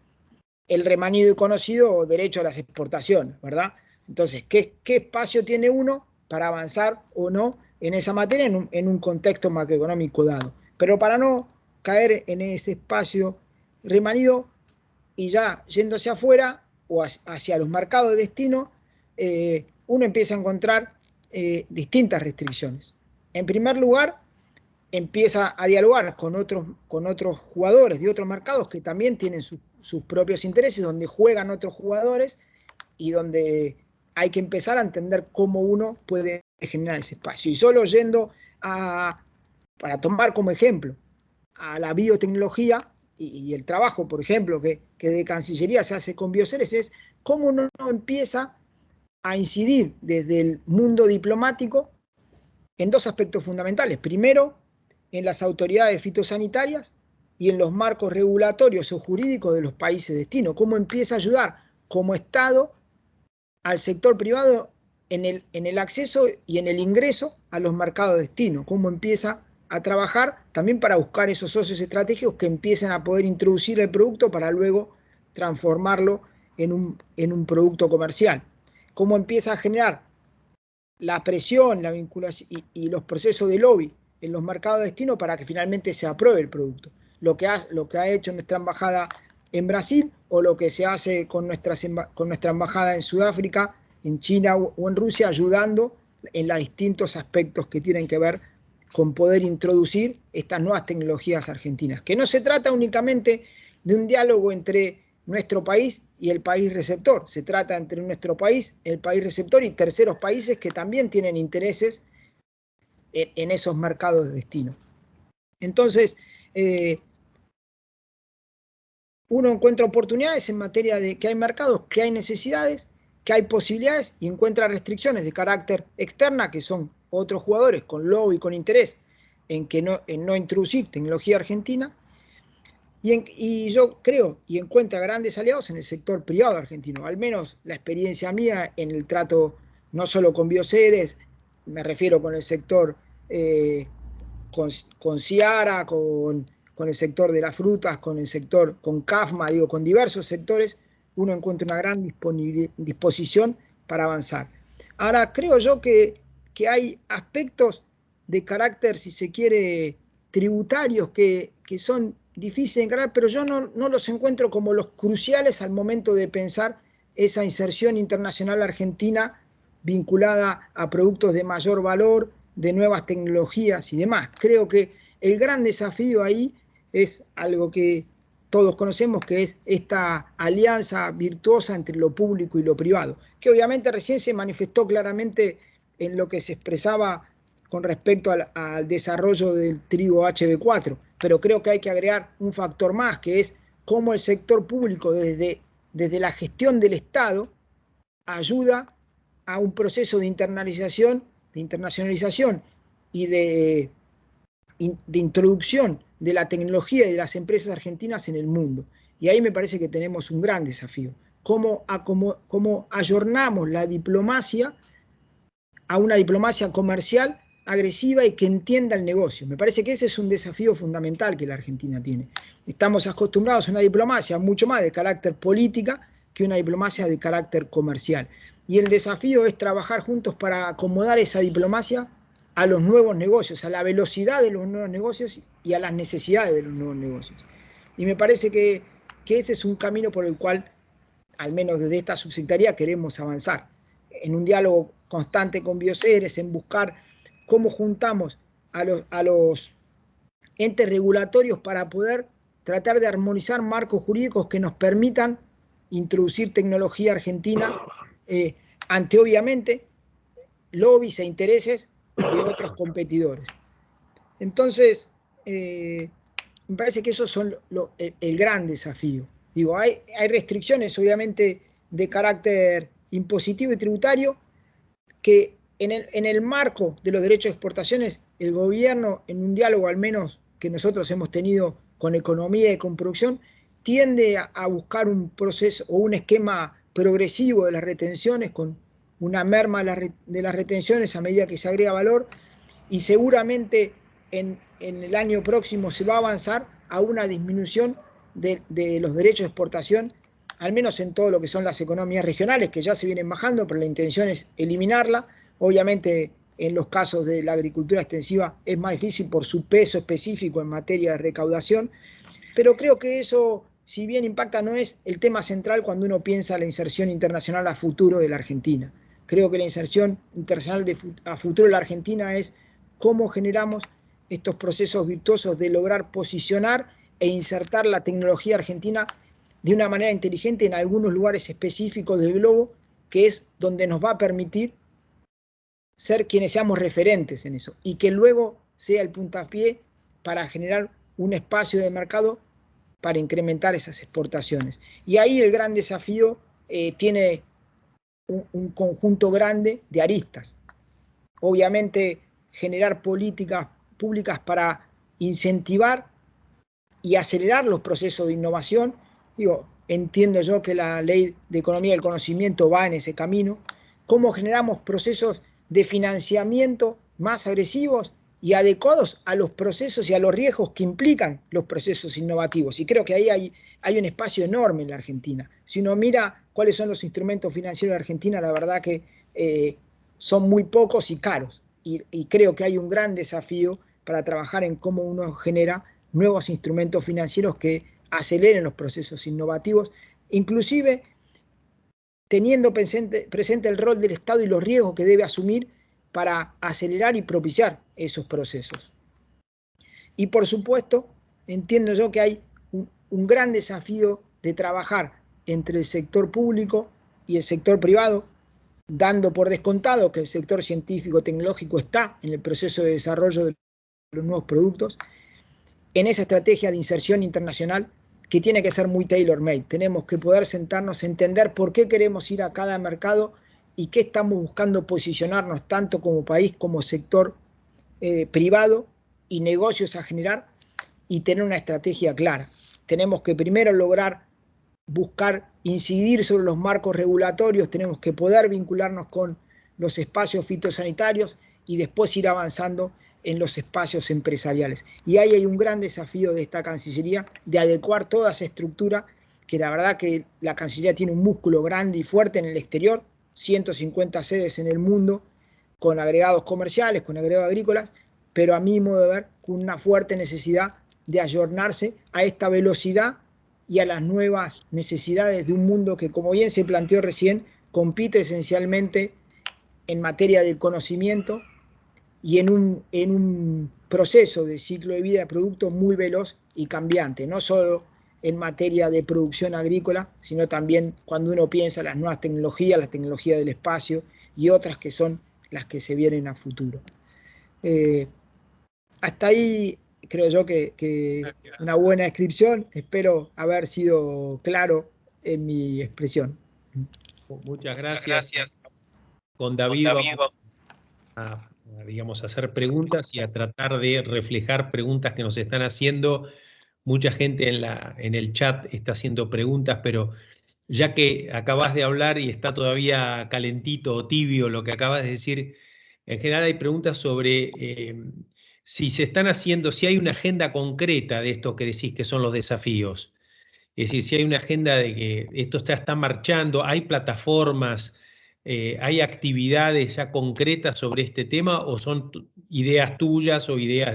el remanido y conocido derecho a las exportaciones, ¿verdad? Entonces, ¿qué espacio tiene uno para avanzar o no en esa materia en un contexto macroeconómico dado? Pero para no caer en ese espacio remanido y ya yéndose afuera o hacia los mercados de destino, uno empieza a encontrar distintas restricciones. En primer lugar, empieza a dialogar con otros jugadores de otros mercados que también tienen sus propios intereses, donde juegan otros jugadores y donde hay que empezar a entender cómo uno puede generar ese espacio. Y solo yendo para tomar como ejemplo a la biotecnología y el trabajo, por ejemplo, que de Cancillería se hace con Bioceres, es cómo uno empieza a incidir desde el mundo diplomático en dos aspectos fundamentales. Primero, en las autoridades fitosanitarias y en los marcos regulatorios o jurídicos de los países de destino. Cómo empieza a ayudar como Estado al sector privado en el acceso y en el ingreso a los mercados de destino. Cómo empieza a trabajar también para buscar esos socios estratégicos que empiecen a poder introducir el producto para luego transformarlo en un producto comercial. Cómo empieza a generar la presión, la vinculación y los procesos de lobby en los mercados de destino para que finalmente se apruebe el producto. Lo que ha hecho nuestra embajada en Brasil o lo que se hace con nuestra embajada en Sudáfrica, en China o en Rusia, ayudando en los distintos aspectos que tienen que ver con poder introducir estas nuevas tecnologías argentinas. Que no se trata únicamente de un diálogo entre nuestro país y el país receptor, se trata entre nuestro país, el país receptor y terceros países que también tienen intereses en esos mercados de destino. Entonces, uno encuentra oportunidades en materia de que hay mercados, que hay necesidades, que hay posibilidades y encuentra restricciones de carácter externa, que son otros jugadores con lobby, con interés en no introducir tecnología argentina. Y yo creo y encuentra grandes aliados en el sector privado argentino. Al menos la experiencia mía en el trato no solo con Bioceres, me refiero con el sector, con Ciara, con el sector de las frutas, con el sector, con CAFMA, digo, con diversos sectores, uno encuentra una gran disposición para avanzar. Ahora, creo yo que hay aspectos de carácter, si se quiere, tributarios que son difíciles de encarar, pero yo no los encuentro como los cruciales al momento de pensar esa inserción internacional argentina vinculada a productos de mayor valor, de nuevas tecnologías y demás. Creo que el gran desafío ahí es algo que todos conocemos, que es esta alianza virtuosa entre lo público y lo privado, que obviamente recién se manifestó claramente en lo que se expresaba con respecto al desarrollo del trigo HB4, pero creo que hay que agregar un factor más, que es cómo el sector público desde la gestión del Estado ayuda a un proceso de internacionalización y de introducción de la tecnología y de las empresas argentinas en el mundo. Y ahí me parece que tenemos un gran desafío. Cómo ayornamos la diplomacia a una diplomacia comercial agresiva y que entienda el negocio. Me parece que ese es un desafío fundamental que la Argentina tiene. Estamos acostumbrados a una diplomacia mucho más de carácter política que una diplomacia de carácter comercial. Y el desafío es trabajar juntos para acomodar esa diplomacia a los nuevos negocios, a la velocidad de los nuevos negocios y a las necesidades de los nuevos negocios. Y me parece que ese es un camino por el cual, al menos desde esta subsecretaría, queremos avanzar. En un diálogo constante con Bioceres, en buscar cómo juntamos a los entes regulatorios para poder tratar de armonizar marcos jurídicos que nos permitan introducir tecnología argentina ante, obviamente, lobbies e intereses de otros competidores. Entonces, me parece que esos son el gran desafío. Digo, hay restricciones, obviamente, de carácter impositivo y tributario, que en el marco de los derechos de exportaciones, el gobierno, en un diálogo al menos que nosotros hemos tenido con economía y con producción, tiende a buscar un proceso o un esquema progresivo de las retenciones, con una merma de las retenciones a medida que se agrega valor, y seguramente en el año próximo se va a avanzar a una disminución de los derechos de exportación, al menos en todo lo que son las economías regionales, que ya se vienen bajando, pero la intención es eliminarla. Obviamente en los casos de la agricultura extensiva es más difícil por su peso específico en materia de recaudación, pero creo que eso, si bien impacta, no es el tema central cuando uno piensa la inserción internacional a futuro de la Argentina. Creo que la inserción internacional a futuro de la Argentina es cómo generamos estos procesos virtuosos de lograr posicionar e insertar la tecnología argentina de una manera inteligente en algunos lugares específicos del globo, que es donde nos va a permitir ser quienes seamos referentes en eso, y que luego sea el puntapié para generar un espacio de mercado para incrementar esas exportaciones. Y ahí el gran desafío tiene un conjunto grande de aristas. Obviamente, generar políticas públicas para incentivar y acelerar los procesos de innovación. Entiendo yo que la ley de economía del conocimiento va en ese camino. ¿Cómo generamos procesos de financiamiento más agresivos y adecuados a los procesos y a los riesgos que implican los procesos innovativos? Y creo que ahí hay un espacio enorme en la Argentina. Si uno mira cuáles son los instrumentos financieros de la Argentina, la verdad que son muy pocos y caros. Y creo que hay un gran desafío para trabajar en cómo uno genera nuevos instrumentos financieros que aceleren los procesos innovativos, inclusive teniendo presente el rol del Estado y los riesgos que debe asumir para acelerar y propiciar esos procesos. Y por supuesto, entiendo yo que hay un gran desafío de trabajar entre el sector público y el sector privado, dando por descontado que el sector científico-tecnológico está en el proceso de desarrollo de los nuevos productos, en esa estrategia de inserción internacional que tiene que ser muy tailor-made. Tenemos que poder sentarnos a entender por qué queremos ir a cada mercado y qué estamos buscando posicionarnos tanto como país como sector privado y negocios a generar, y tener una estrategia clara. Tenemos que primero lograr buscar incidir sobre los marcos regulatorios, tenemos que poder vincularnos con los espacios fitosanitarios y después ir avanzando en los espacios empresariales. Y ahí hay un gran desafío de esta Cancillería de adecuar toda esa estructura, que la verdad que la Cancillería tiene un músculo grande y fuerte en el exterior, 150 sedes en el mundo, con agregados comerciales, con agregados agrícolas, pero a mi modo de ver, con una fuerte necesidad de ayornarse a esta velocidad y a las nuevas necesidades de un mundo que, como bien se planteó recién, compite esencialmente en materia del conocimiento y en un proceso de ciclo de vida de producto muy veloz y cambiante, no solo en materia de producción agrícola, sino también cuando uno piensa en las nuevas tecnologías, la tecnología del espacio y otras que son las que se vienen a futuro. Hasta ahí creo yo que una buena descripción. Espero haber sido claro en mi expresión. Muchas gracias. Con David vamos a digamos, hacer preguntas y a tratar de reflejar preguntas que nos están haciendo. Mucha gente en el chat está haciendo preguntas, pero ya que acabas de hablar y está todavía calentito o tibio lo que acabas de decir, en general hay preguntas sobre si se están haciendo, si hay una agenda concreta de esto que decís que son los desafíos. Es decir, si hay una agenda de que esto ya está marchando, hay plataformas, hay actividades ya concretas sobre este tema, o son ideas tuyas o ideas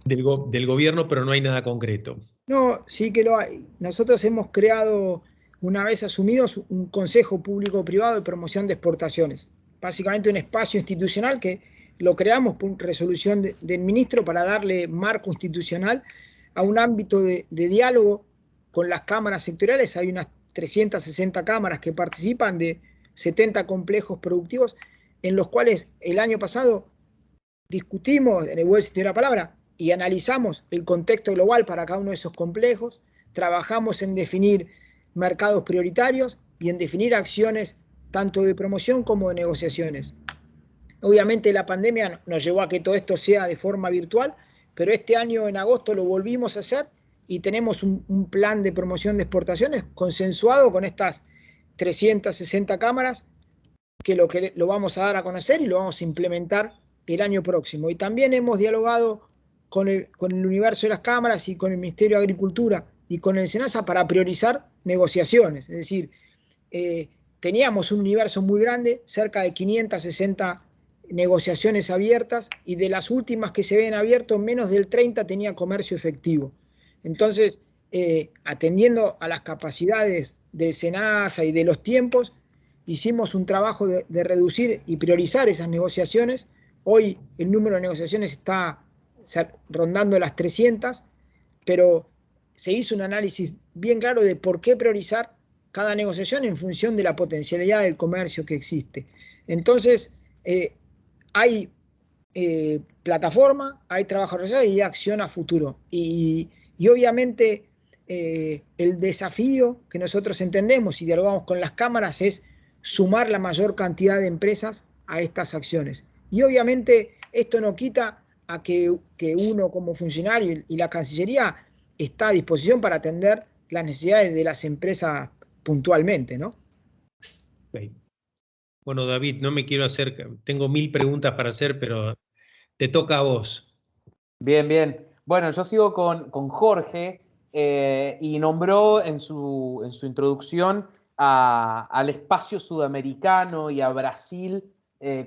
del gobierno, pero no hay nada concreto. No, sí que lo hay. Nosotros hemos creado, una vez asumidos, un Consejo Público-Privado de Promoción de Exportaciones. Básicamente un espacio institucional que lo creamos por resolución del ministro para darle marco institucional a un ámbito de diálogo con las cámaras sectoriales. Hay unas 360 cámaras que participan de 70 complejos productivos, en los cuales el año pasado discutimos, en el buen sentido de la palabra, y analizamos el contexto global para cada uno de esos complejos, trabajamos en definir mercados prioritarios y en definir acciones tanto de promoción como de negociaciones. Obviamente la pandemia nos llevó a que todo esto sea de forma virtual, pero este año en agosto lo volvimos a hacer y tenemos un plan de promoción de exportaciones consensuado con estas 360 cámaras que lo vamos a dar a conocer y lo vamos a implementar el año próximo. Y también hemos dialogado con el universo de las cámaras y con el Ministerio de Agricultura y con el SENASA para priorizar negociaciones. Es decir, teníamos un universo muy grande, cerca de 560 negociaciones abiertas, y de las últimas que se ven abiertas, menos del 30 tenía comercio efectivo. Entonces, atendiendo a las capacidades del SENASA y de los tiempos, hicimos un trabajo de reducir y priorizar esas negociaciones. Hoy el número de negociaciones está rondando las 300, pero se hizo un análisis bien claro de por qué priorizar cada negociación en función de la potencialidad del comercio que existe. Entonces, hay plataforma, hay trabajo realizado y hay acción a futuro. Y obviamente el desafío que nosotros entendemos y dialogamos con las cámaras es sumar la mayor cantidad de empresas a estas acciones. Y obviamente esto no quita a que uno como funcionario y la Cancillería está a disposición para atender las necesidades de las empresas puntualmente, ¿no? Okay. Bueno, David, no me quiero hacer, tengo 1000 preguntas para hacer, pero te toca a vos. Bien, bien. Bueno, yo sigo con Jorge y nombró en su introducción al espacio sudamericano y a Brasil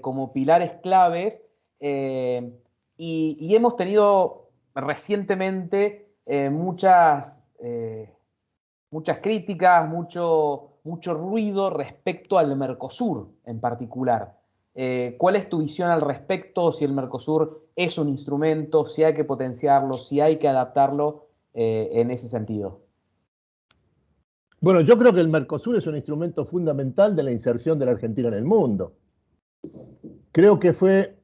como pilares claves. Y hemos tenido recientemente muchas críticas, mucho ruido respecto al Mercosur en particular. ¿Cuál es tu visión al respecto? Si el Mercosur es un instrumento, si hay que potenciarlo, si hay que adaptarlo en ese sentido. Bueno, yo creo que el Mercosur es un instrumento fundamental de la inserción de la Argentina en el mundo. Creo que fue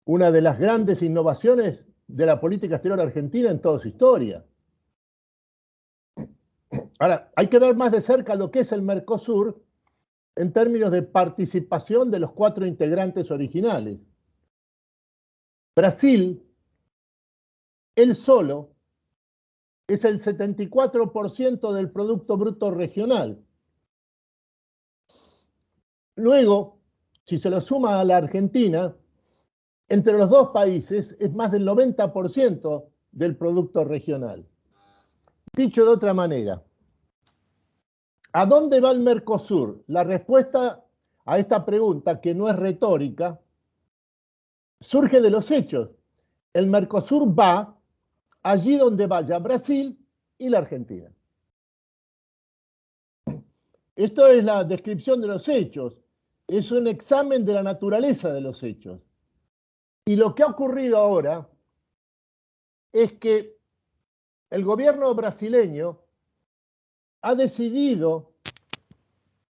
una de las grandes innovaciones de la política exterior argentina en toda su historia. Ahora, hay que ver más de cerca lo que es el Mercosur en términos de participación de los 4 integrantes originales. Brasil, él solo, es el 74% del Producto Bruto Regional. Luego, si se lo suma a la Argentina, entre los dos países es más del 90% del Producto Regional. Dicho de otra manera, ¿a dónde va el Mercosur? La respuesta a esta pregunta, que no es retórica, surge de los hechos. El Mercosur va allí donde vaya Brasil y la Argentina. Esto es la descripción de los hechos. Es un examen de la naturaleza de los hechos. Y lo que ha ocurrido ahora es que el gobierno brasileño ha decidido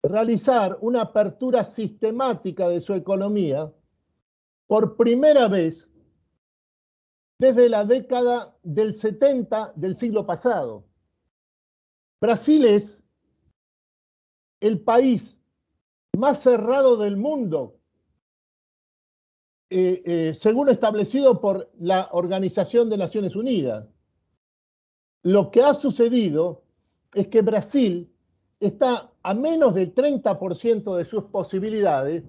realizar una apertura sistemática de su economía por primera vez desde la década del 70 del siglo pasado. Brasil es el país más cerrado del mundo, según establecido por la Organización de Naciones Unidas. Lo que ha sucedido es que Brasil está a menos del 30% de sus posibilidades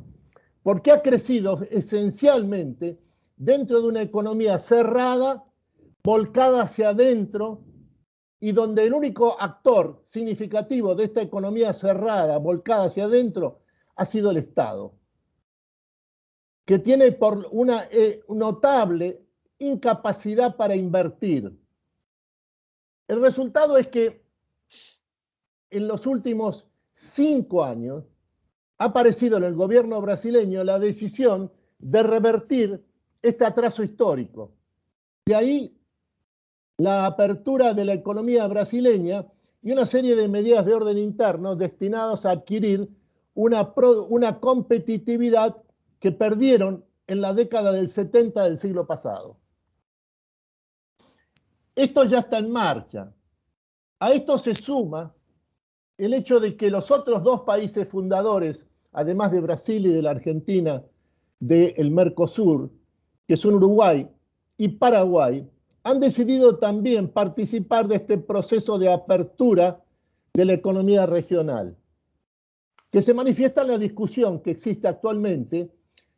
porque ha crecido esencialmente dentro de una economía cerrada, volcada hacia adentro, y donde el único actor significativo de esta economía cerrada, volcada hacia adentro, ha sido el Estado, que tiene por una notable incapacidad para invertir. El resultado es que en los últimos 5 años ha aparecido en el gobierno brasileño la decisión de revertir este atraso histórico. De ahí la apertura de la economía brasileña y una serie de medidas de orden interno destinadas a adquirir una competitividad que perdieron en la década del 70 del siglo pasado. Esto ya está en marcha. A esto se suma el hecho de que los otros 2 países fundadores, además de Brasil y de la Argentina, del Mercosur, que son Uruguay y Paraguay, han decidido también participar de este proceso de apertura de la economía regional, que se manifiesta en la discusión que existe actualmente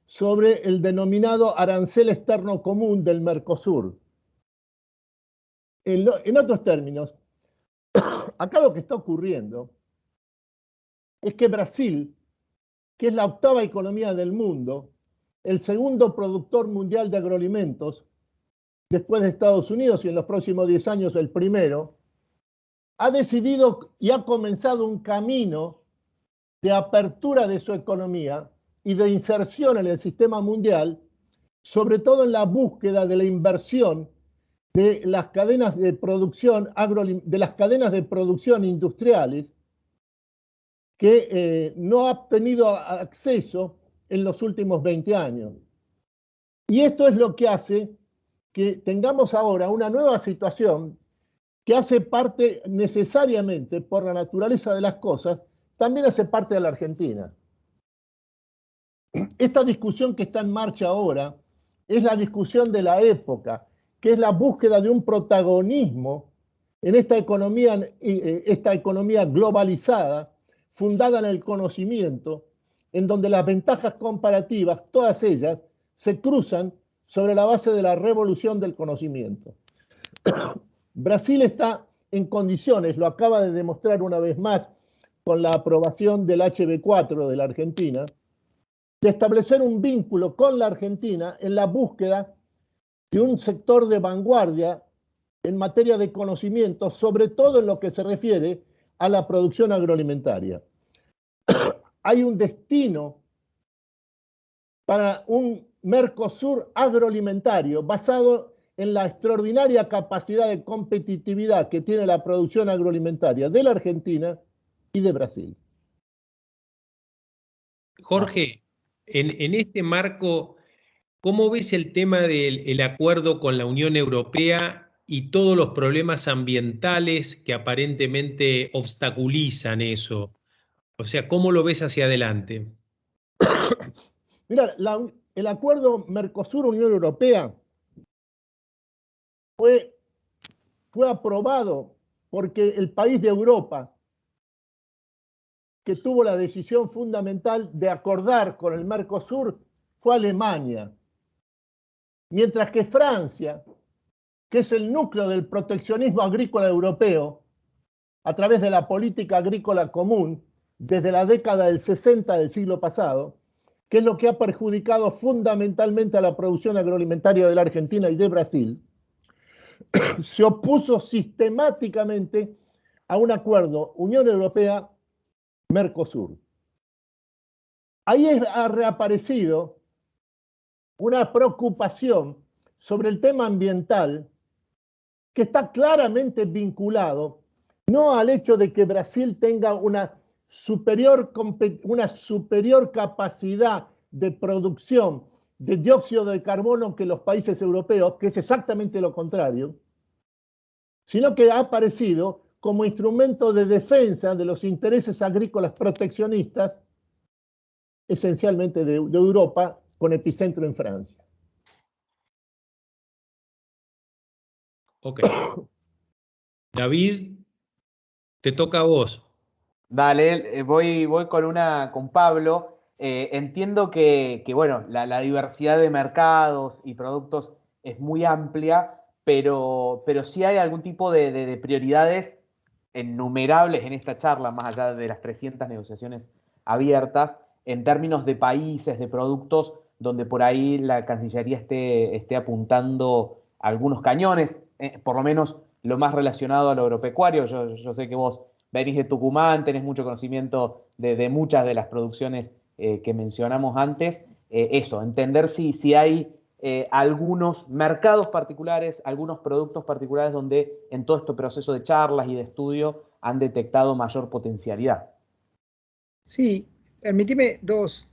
sobre el denominado arancel externo común del Mercosur. En otros términos, acá lo que está ocurriendo es que Brasil, que es la octava economía del mundo, el segundo productor mundial de agroalimentos, después de Estados Unidos y en los próximos 10 años el primero, ha decidido y ha comenzado un camino de apertura de su economía y de inserción en el sistema mundial, sobre todo en la búsqueda de la inversión de las cadenas de producción industriales que no ha tenido acceso en los últimos 20 años. Y esto es lo que hace que tengamos ahora una nueva situación que hace parte necesariamente, por la naturaleza de las cosas, también hace parte de la Argentina. Esta discusión que está en marcha ahora es la discusión de la época, que es la búsqueda de un protagonismo en esta economía globalizada, fundada en el conocimiento, en donde las ventajas comparativas, todas ellas, se cruzan sobre la base de la revolución del conocimiento. Brasil está en condiciones, lo acaba de demostrar una vez más con la aprobación del HB4 de la Argentina, de establecer un vínculo con la Argentina en la búsqueda de un sector de vanguardia en materia de conocimiento, sobre todo en lo que se refiere a la producción agroalimentaria. Hay un destino para un Mercosur agroalimentario basado en la extraordinaria capacidad de competitividad que tiene la producción agroalimentaria de la Argentina y de Brasil. Jorge, en este marco, ¿cómo ves el tema del acuerdo con la Unión Europea y todos los problemas ambientales que aparentemente obstaculizan eso? O sea, ¿cómo lo ves hacia adelante? Mira, el acuerdo Mercosur-Unión Europea fue aprobado porque el país de Europa que tuvo la decisión fundamental de acordar con el Mercosur fue Alemania, mientras que Francia, que es el núcleo del proteccionismo agrícola europeo, a través de la política agrícola común, desde la década del 60 del siglo pasado, que es lo que ha perjudicado fundamentalmente a la producción agroalimentaria de la Argentina y de Brasil, se opuso sistemáticamente a un acuerdo Unión Europea-Mercosur. Ahí ha reaparecido una preocupación sobre el tema ambiental que está claramente vinculado no al hecho de que Brasil tenga una superior capacidad de producción de dióxido de carbono que los países europeos, que es exactamente lo contrario, sino que ha aparecido como instrumento de defensa de los intereses agrícolas proteccionistas, esencialmente de Europa, con epicentro en Francia. Ok. David, te toca a vos. Dale, voy con Pablo. Entiendo que bueno, la diversidad de mercados y productos es muy amplia, pero sí hay algún tipo de prioridades innumerables en esta charla, más allá de las 300 negociaciones abiertas, en términos de países, de productos, donde por ahí la Cancillería esté apuntando algunos cañones, por lo menos lo más relacionado a lo agropecuario. Yo sé que vos venís de Tucumán, tenés mucho conocimiento de muchas de las producciones que mencionamos antes. Eso, entender si hay algunos mercados particulares, algunos productos particulares donde en todo este proceso de charlas y de estudio han detectado mayor potencialidad. Sí, permíteme dos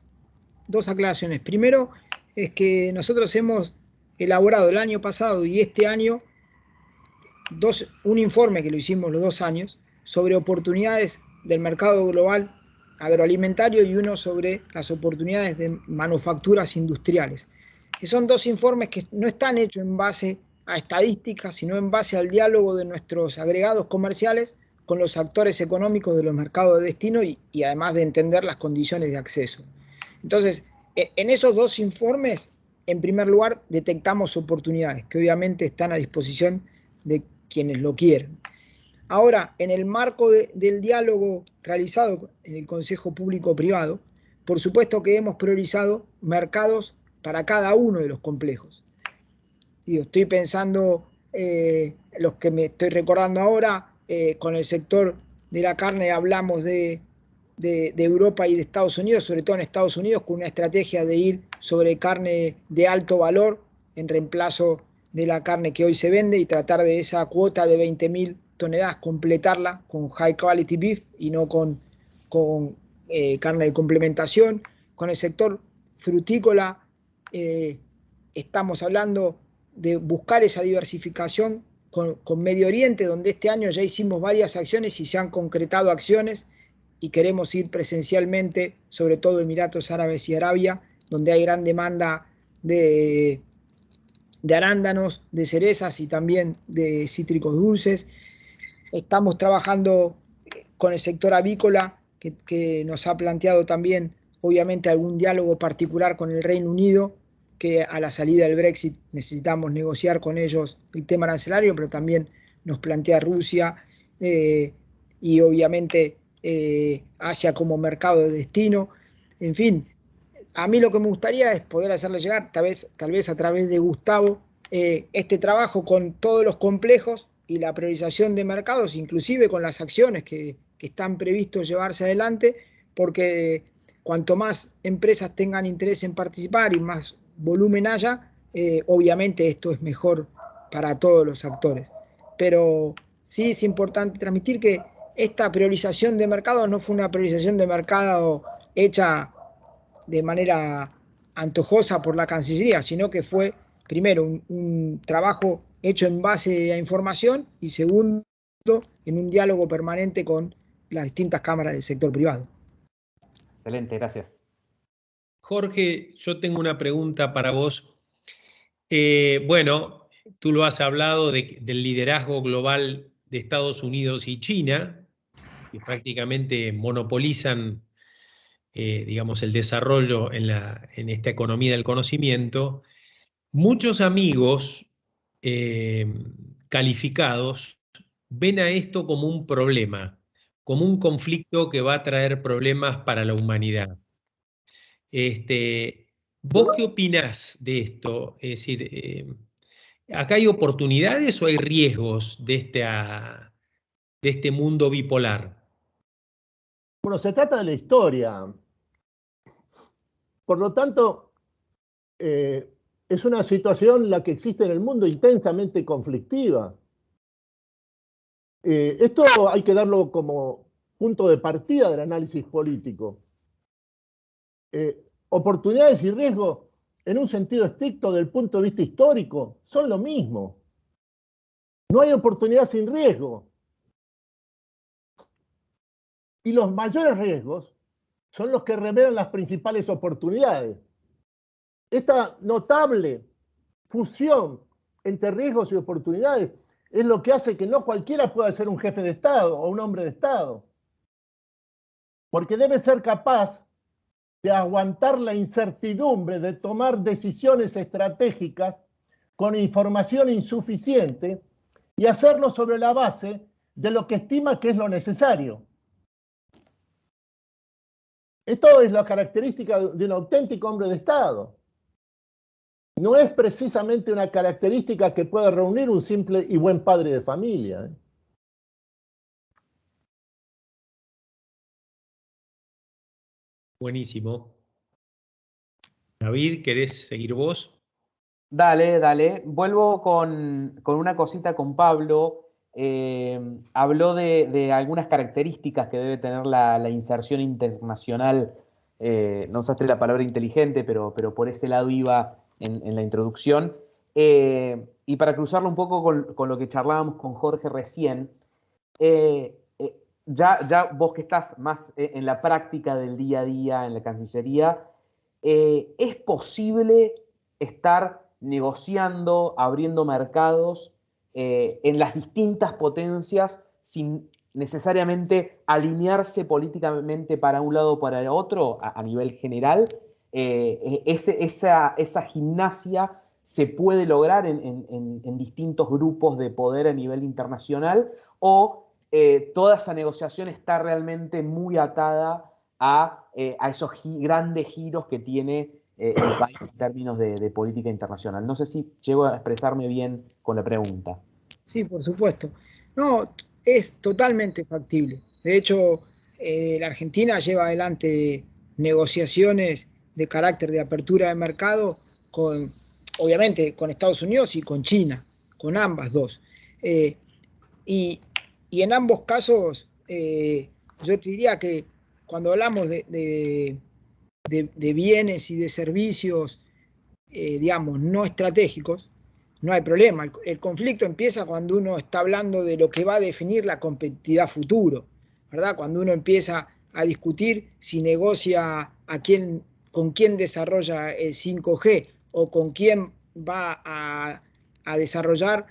aclaraciones. Primero, es que nosotros hemos elaborado el año pasado y este año un informe que lo hicimos los 2 años sobre oportunidades del mercado global agroalimentario y uno sobre las oportunidades de manufacturas industriales. Que son 2 informes que no están hechos en base a estadísticas, sino en base al diálogo de nuestros agregados comerciales con los actores económicos de los mercados de destino y además de entender las condiciones de acceso. Entonces, en esos dos informes, en primer lugar, detectamos oportunidades que obviamente están a disposición de quienes lo quieren. Ahora, en el marco del diálogo realizado en el Consejo Público-Privado, por supuesto que hemos priorizado mercados para cada uno de los complejos. Estoy pensando, los que me estoy recordando ahora, con el sector de la carne hablamos de Europa y de Estados Unidos, sobre todo en Estados Unidos, con una estrategia de ir sobre carne de alto valor en reemplazo de la carne que hoy se vende y tratar de esa cuota de 20.000 toneladas completarla con high quality beef y no con carne de complementación. Con el sector frutícola estamos hablando de buscar esa diversificación con Medio Oriente, donde este año ya hicimos varias acciones y se han concretado acciones y queremos ir presencialmente, sobre todo Emiratos Árabes y Arabia, donde hay gran demanda de arándanos, de cerezas y también de cítricos dulces. Estamos trabajando con el sector avícola, que nos ha planteado también, obviamente, algún diálogo particular con el Reino Unido, que a la salida del Brexit necesitamos negociar con ellos el tema arancelario, pero también nos plantea Rusia y obviamente Asia como mercado de destino. En fin, a mí lo que me gustaría es poder hacerle llegar, tal vez a través de Gustavo, este trabajo con todos los complejos y la priorización de mercados, inclusive con las acciones que están previstos llevarse adelante, porque cuanto más empresas tengan interés en participar y más volumen haya, obviamente esto es mejor para todos los actores. Pero sí es importante transmitir que esta priorización de mercado no fue una priorización de mercado hecha de manera antojosa por la Cancillería, sino que fue, primero, un trabajo hecho en base a información y segundo, en un diálogo permanente con las distintas cámaras del sector privado. Excelente, gracias. Jorge, yo tengo una pregunta para vos. Bueno, tú lo has hablado del liderazgo global de Estados Unidos y China, que prácticamente monopolizan, digamos, el desarrollo en esta economía del conocimiento. Muchos amigos calificados ven a esto como un problema, como un conflicto que va a traer problemas para la humanidad. ¿Vos qué opinás de esto? Es decir, ¿acá hay oportunidades o hay riesgos de este mundo bipolar? Bueno, se trata de la historia. Por lo tanto, es una situación la que existe en el mundo intensamente conflictiva. Esto hay que darlo como punto de partida del análisis político. Oportunidades y riesgos, en un sentido estricto del punto de vista histórico, son lo mismo. No hay oportunidad sin riesgo. Y los mayores riesgos son los que revelan las principales oportunidades. Esta notable fusión entre riesgos y oportunidades es lo que hace que no cualquiera pueda ser un jefe de Estado o un hombre de Estado. Porque debe ser capaz de aguantar la incertidumbre, de tomar decisiones estratégicas con información insuficiente y hacerlo sobre la base de lo que estima que es lo necesario. Esto es la característica de un auténtico hombre de Estado. No es precisamente una característica que pueda reunir un simple y buen padre de familia. Buenísimo. David, ¿querés seguir vos? Dale, dale. Vuelvo con una cosita con Pablo. Habló de algunas características que debe tener la inserción internacional. No usaste la palabra inteligente, pero por ese lado iba en la introducción. Y para cruzarlo un poco con lo que charlábamos con Jorge recién, ya vos que estás más en la práctica del día a día en la Cancillería, ¿es posible estar negociando, abriendo mercados en las distintas potencias sin necesariamente alinearse políticamente para un lado o para el otro a nivel general. Esa gimnasia se puede lograr en distintos grupos de poder a nivel internacional, o toda esa negociación está realmente muy atada a esos grandes giros que tiene el país en términos de política internacional. No sé si llego a expresarme bien con la pregunta. Sí, por supuesto. No, es totalmente factible. De hecho, la Argentina lleva adelante negociaciones de carácter de apertura de mercado con, obviamente, con Estados Unidos y con China, con ambas dos. Eh, y, y en ambos casos, yo te diría que cuando hablamos de bienes y de servicios, digamos, no estratégicos, no hay problema. El conflicto empieza cuando uno está hablando de lo que va a definir la competitividad futuro, ¿verdad? Cuando uno empieza a discutir si negocia con quién desarrolla el 5G o con quién va a desarrollar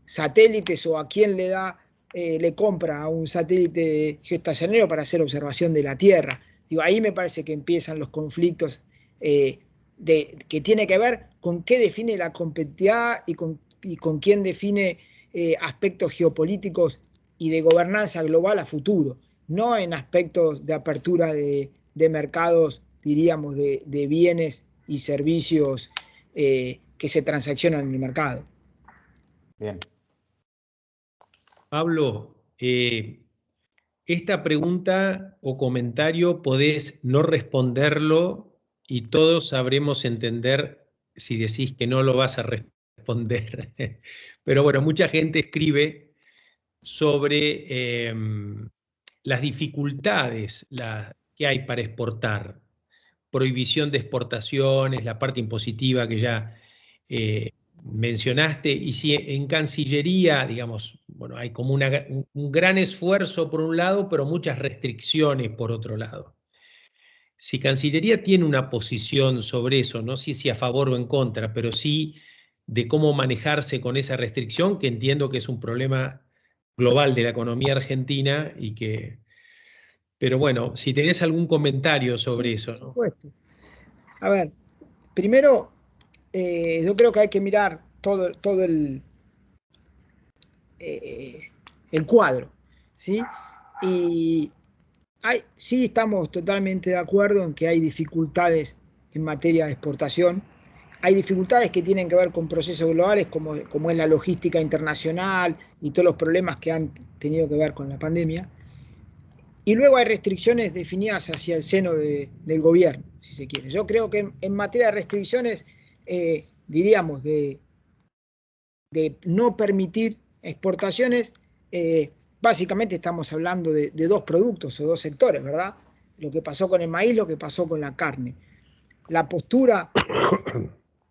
satélites, o a quién le compra un satélite geoestacionario para hacer observación de la Tierra. Digo, ahí me parece que empiezan los conflictos que tiene que ver con qué define la competitividad y con quién define aspectos geopolíticos y de gobernanza global a futuro, no en aspectos de apertura de mercados, diríamos, de bienes y servicios que se transaccionan en el mercado. Bien. Pablo, esta pregunta o comentario podés no responderlo y todos sabremos entender si decís que no lo vas a responder. Pero bueno, mucha gente escribe sobre las dificultades que hay para exportar, prohibición de exportaciones, la parte impositiva que ya mencionaste, y si en Cancillería, digamos, bueno, hay como un gran esfuerzo por un lado, pero muchas restricciones por otro lado. Si Cancillería tiene una posición sobre eso, no sé si a favor o en contra, pero sí de cómo manejarse con esa restricción, que entiendo que es un problema global de la economía argentina y que... Pero bueno, si tenés algún comentario sobre Sí, eso, por ¿no? supuesto. A ver, primero, yo creo que hay que mirar todo eh, el cuadro, ¿sí? Y sí estamos totalmente de acuerdo en que hay dificultades en materia de exportación. Hay dificultades que tienen que ver con procesos globales, como es la logística internacional y todos los problemas que han tenido que ver con la pandemia. Y luego hay restricciones definidas hacia el seno del gobierno, si se quiere. Yo creo que en materia de restricciones, diríamos, de no permitir exportaciones, básicamente estamos hablando de dos productos o dos sectores, ¿verdad? Lo que pasó con el maíz, lo que pasó con la carne. La postura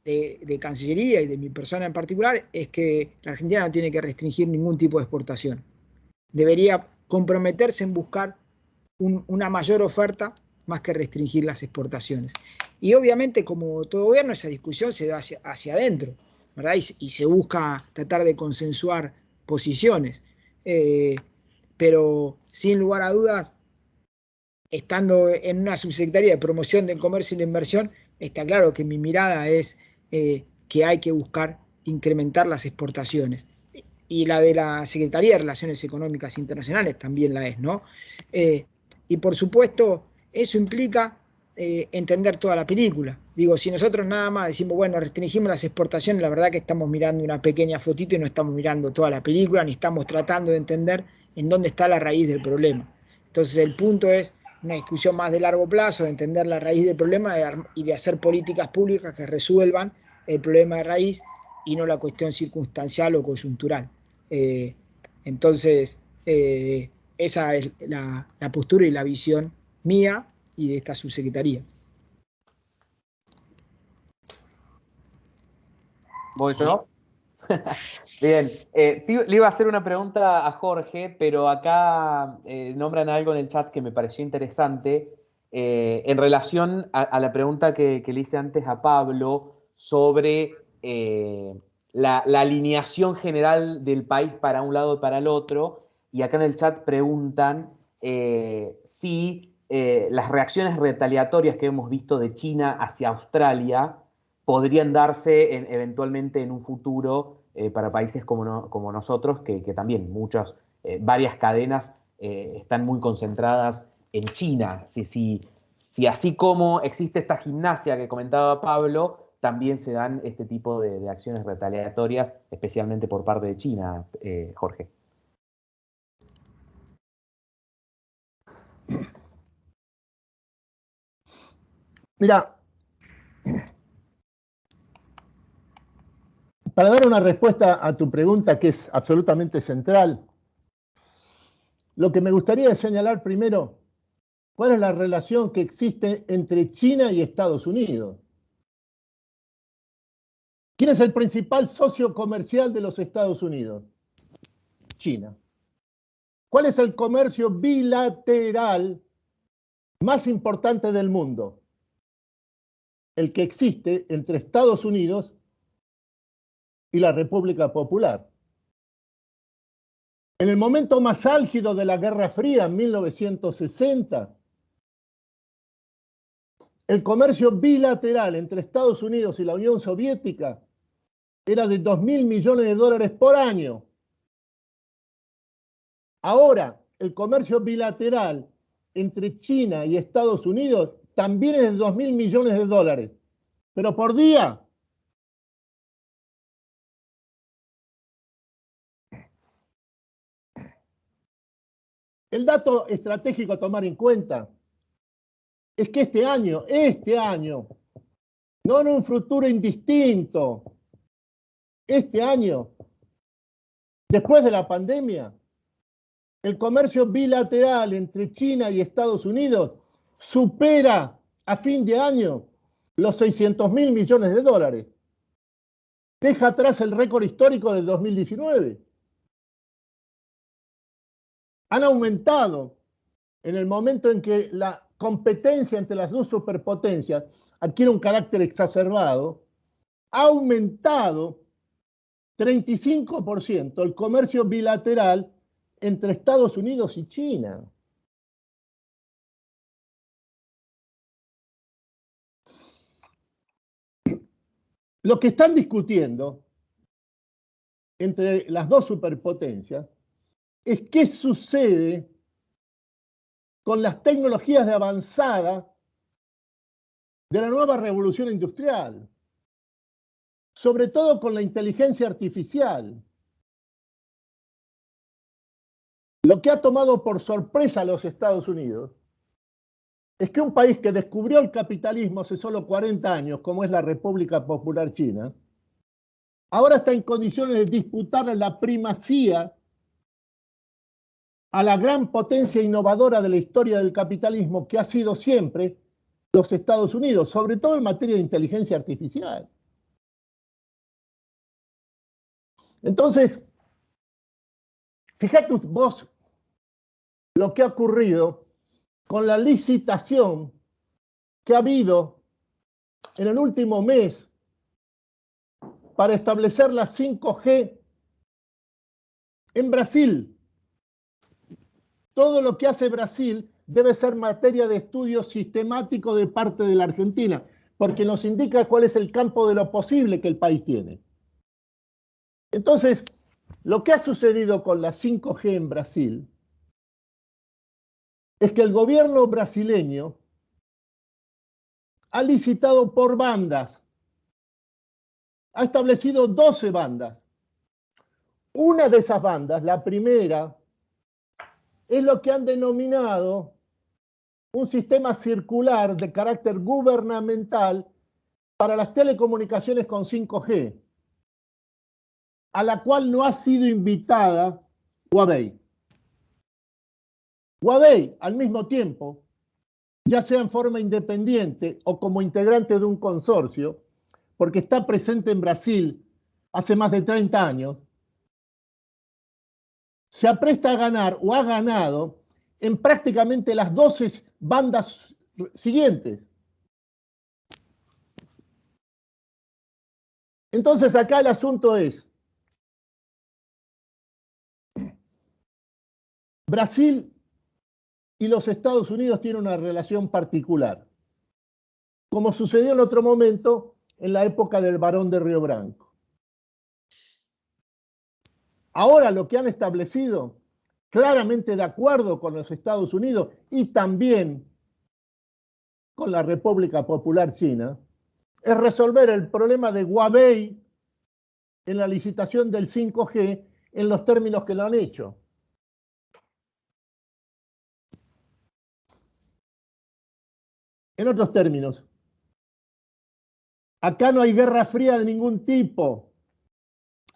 de Cancillería y de mi persona en particular es que la Argentina no tiene que restringir ningún tipo de exportación. Debería comprometerse en buscar una mayor oferta más que restringir las exportaciones. Y obviamente, como todo gobierno, esa discusión se da hacia adentro, ¿verdad? Y se busca tratar de consensuar posiciones. Pero sin lugar a dudas, estando en una subsecretaría de promoción del comercio y la inversión, está claro que mi mirada es que hay que buscar incrementar las exportaciones. Y la de la Secretaría de Relaciones Económicas Internacionales también la es, ¿no? Y por supuesto, eso implica entender toda la película. Digo, si nosotros nada más decimos, bueno, restringimos las exportaciones, la verdad que estamos mirando una pequeña fotito y no estamos mirando toda la película, ni estamos tratando de entender en dónde está la raíz del problema. Entonces, el punto es una discusión más de largo plazo, de entender la raíz del problema y de hacer políticas públicas que resuelvan el problema de raíz y no la cuestión circunstancial o coyuntural. Entonces, esa es la postura y la visión mía y de esta subsecretaría. ¿Voy yo? Bien, le iba a hacer una pregunta a Jorge, pero acá nombran algo en el chat que me pareció interesante en relación a la pregunta que le hice antes a Pablo sobre la alineación general del país para un lado y para el otro. Y acá en el chat preguntan si las reacciones retaliatorias que hemos visto de China hacia Australia podrían darse eventualmente en un futuro para países como nosotros, que también varias cadenas están muy concentradas en China. Si así como existe esta gimnasia que comentaba Pablo, también se dan este tipo de acciones retaliatorias, especialmente por parte de China, Jorge. Mira, para dar una respuesta a tu pregunta, que es absolutamente central, lo que me gustaría es señalar primero cuál es la relación que existe entre China y Estados Unidos. ¿Quién es el principal socio comercial de los Estados Unidos? China. ¿Cuál es el comercio bilateral más importante del mundo? El que existe entre Estados Unidos y la República Popular. En el momento más álgido de la Guerra Fría, en 1960, el comercio bilateral entre Estados Unidos y la Unión Soviética era de 2.000 millones de dólares por año. Ahora, el comercio bilateral entre China y Estados Unidos también es de 2.000 millones de dólares, pero por día. El dato estratégico a tomar en cuenta es que este año, no en un futuro indistinto, este año, después de la pandemia, el comercio bilateral entre China y Estados Unidos supera a fin de año los 600.000 millones de dólares. Deja atrás el récord histórico del 2019. Han aumentado en el momento en que la competencia entre las dos superpotencias adquiere un carácter exacerbado, ha aumentado 35% el comercio bilateral entre Estados Unidos y China. Lo que están discutiendo entre las dos superpotencias es qué sucede con las tecnologías de avanzada de la nueva revolución industrial, sobre todo con la inteligencia artificial. Lo que ha tomado por sorpresa a los Estados Unidos es que un país que descubrió el capitalismo hace solo 40 años, como es la República Popular China, ahora está en condiciones de disputar la primacía a la gran potencia innovadora de la historia del capitalismo que ha sido siempre los Estados Unidos, sobre todo en materia de inteligencia artificial. Entonces, fíjate vos lo que ha ocurrido con la licitación que ha habido en el último mes para establecer la 5G en Brasil. Todo lo que hace Brasil debe ser materia de estudio sistemático de parte de la Argentina, porque nos indica cuál es el campo de lo posible que el país tiene. Entonces, lo que ha sucedido con la 5G en Brasil es que el gobierno brasileño ha licitado por bandas, ha establecido 12 bandas. Una de esas bandas, la primera, es lo que han denominado un sistema circular de carácter gubernamental para las telecomunicaciones con 5G, a la cual no ha sido invitada Huawei. Huawei, al mismo tiempo, ya sea en forma independiente o como integrante de un consorcio, porque está presente en Brasil hace más de 30 años, se apresta a ganar o ha ganado en prácticamente las 12 bandas siguientes. Entonces acá el asunto es, Brasil y los Estados Unidos tienen una relación particular, como sucedió en otro momento en la época del Barón de Río Branco. Ahora lo que han establecido, claramente de acuerdo con los Estados Unidos y también con la República Popular China, es resolver el problema de Huawei en la licitación del 5G en los términos que lo han hecho. En otros términos, acá no hay guerra fría de ningún tipo.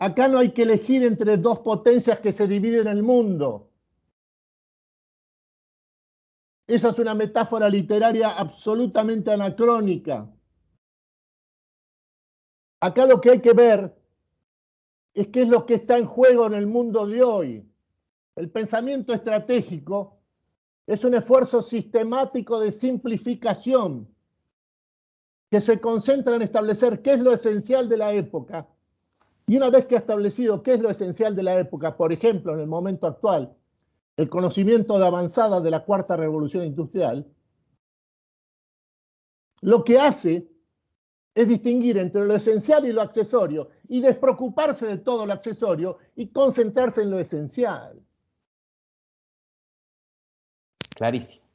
Acá no hay que elegir entre dos potencias que se dividen el mundo. Esa es una metáfora literaria absolutamente anacrónica. Acá lo que hay que ver es qué es lo que está en juego en el mundo de hoy. El pensamiento estratégico es un esfuerzo sistemático de simplificación que se concentra en establecer qué es lo esencial de la época. Y una vez que ha establecido qué es lo esencial de la época, por ejemplo, en el momento actual, el conocimiento de avanzada de la cuarta revolución industrial, lo que hace es distinguir entre lo esencial y lo accesorio y despreocuparse de todo lo accesorio y concentrarse en lo esencial. Clarísimo.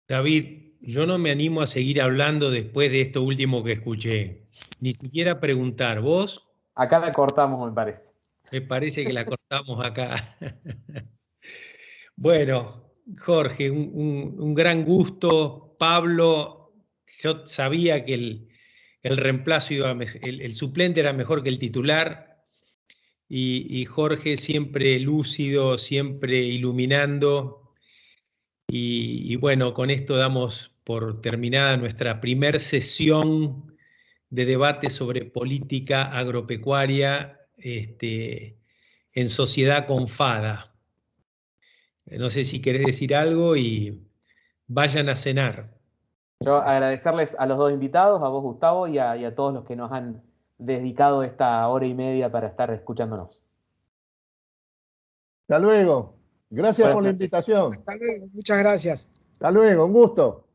David, yo no me animo a seguir hablando después de esto último que escuché. Ni siquiera preguntar. ¿Vos? Acá la cortamos, me parece. Me parece que la cortamos acá. Bueno, Jorge, un gran gusto. Pablo, yo sabía que el reemplazo el suplente era mejor que el titular. Y Jorge siempre lúcido, siempre iluminando. Y bueno, con esto damos por terminada nuestra primer sesión de debate sobre política agropecuaria en sociedad con FADA. No sé si querés decir algo y vayan a cenar. Yo agradecerles a los dos invitados, a vos, Gustavo, y a todos los que nos han dedicado esta hora y media para estar escuchándonos. Hasta luego. Gracias Buenas por la noches. invitación. Hasta luego, muchas gracias. Hasta luego, un gusto.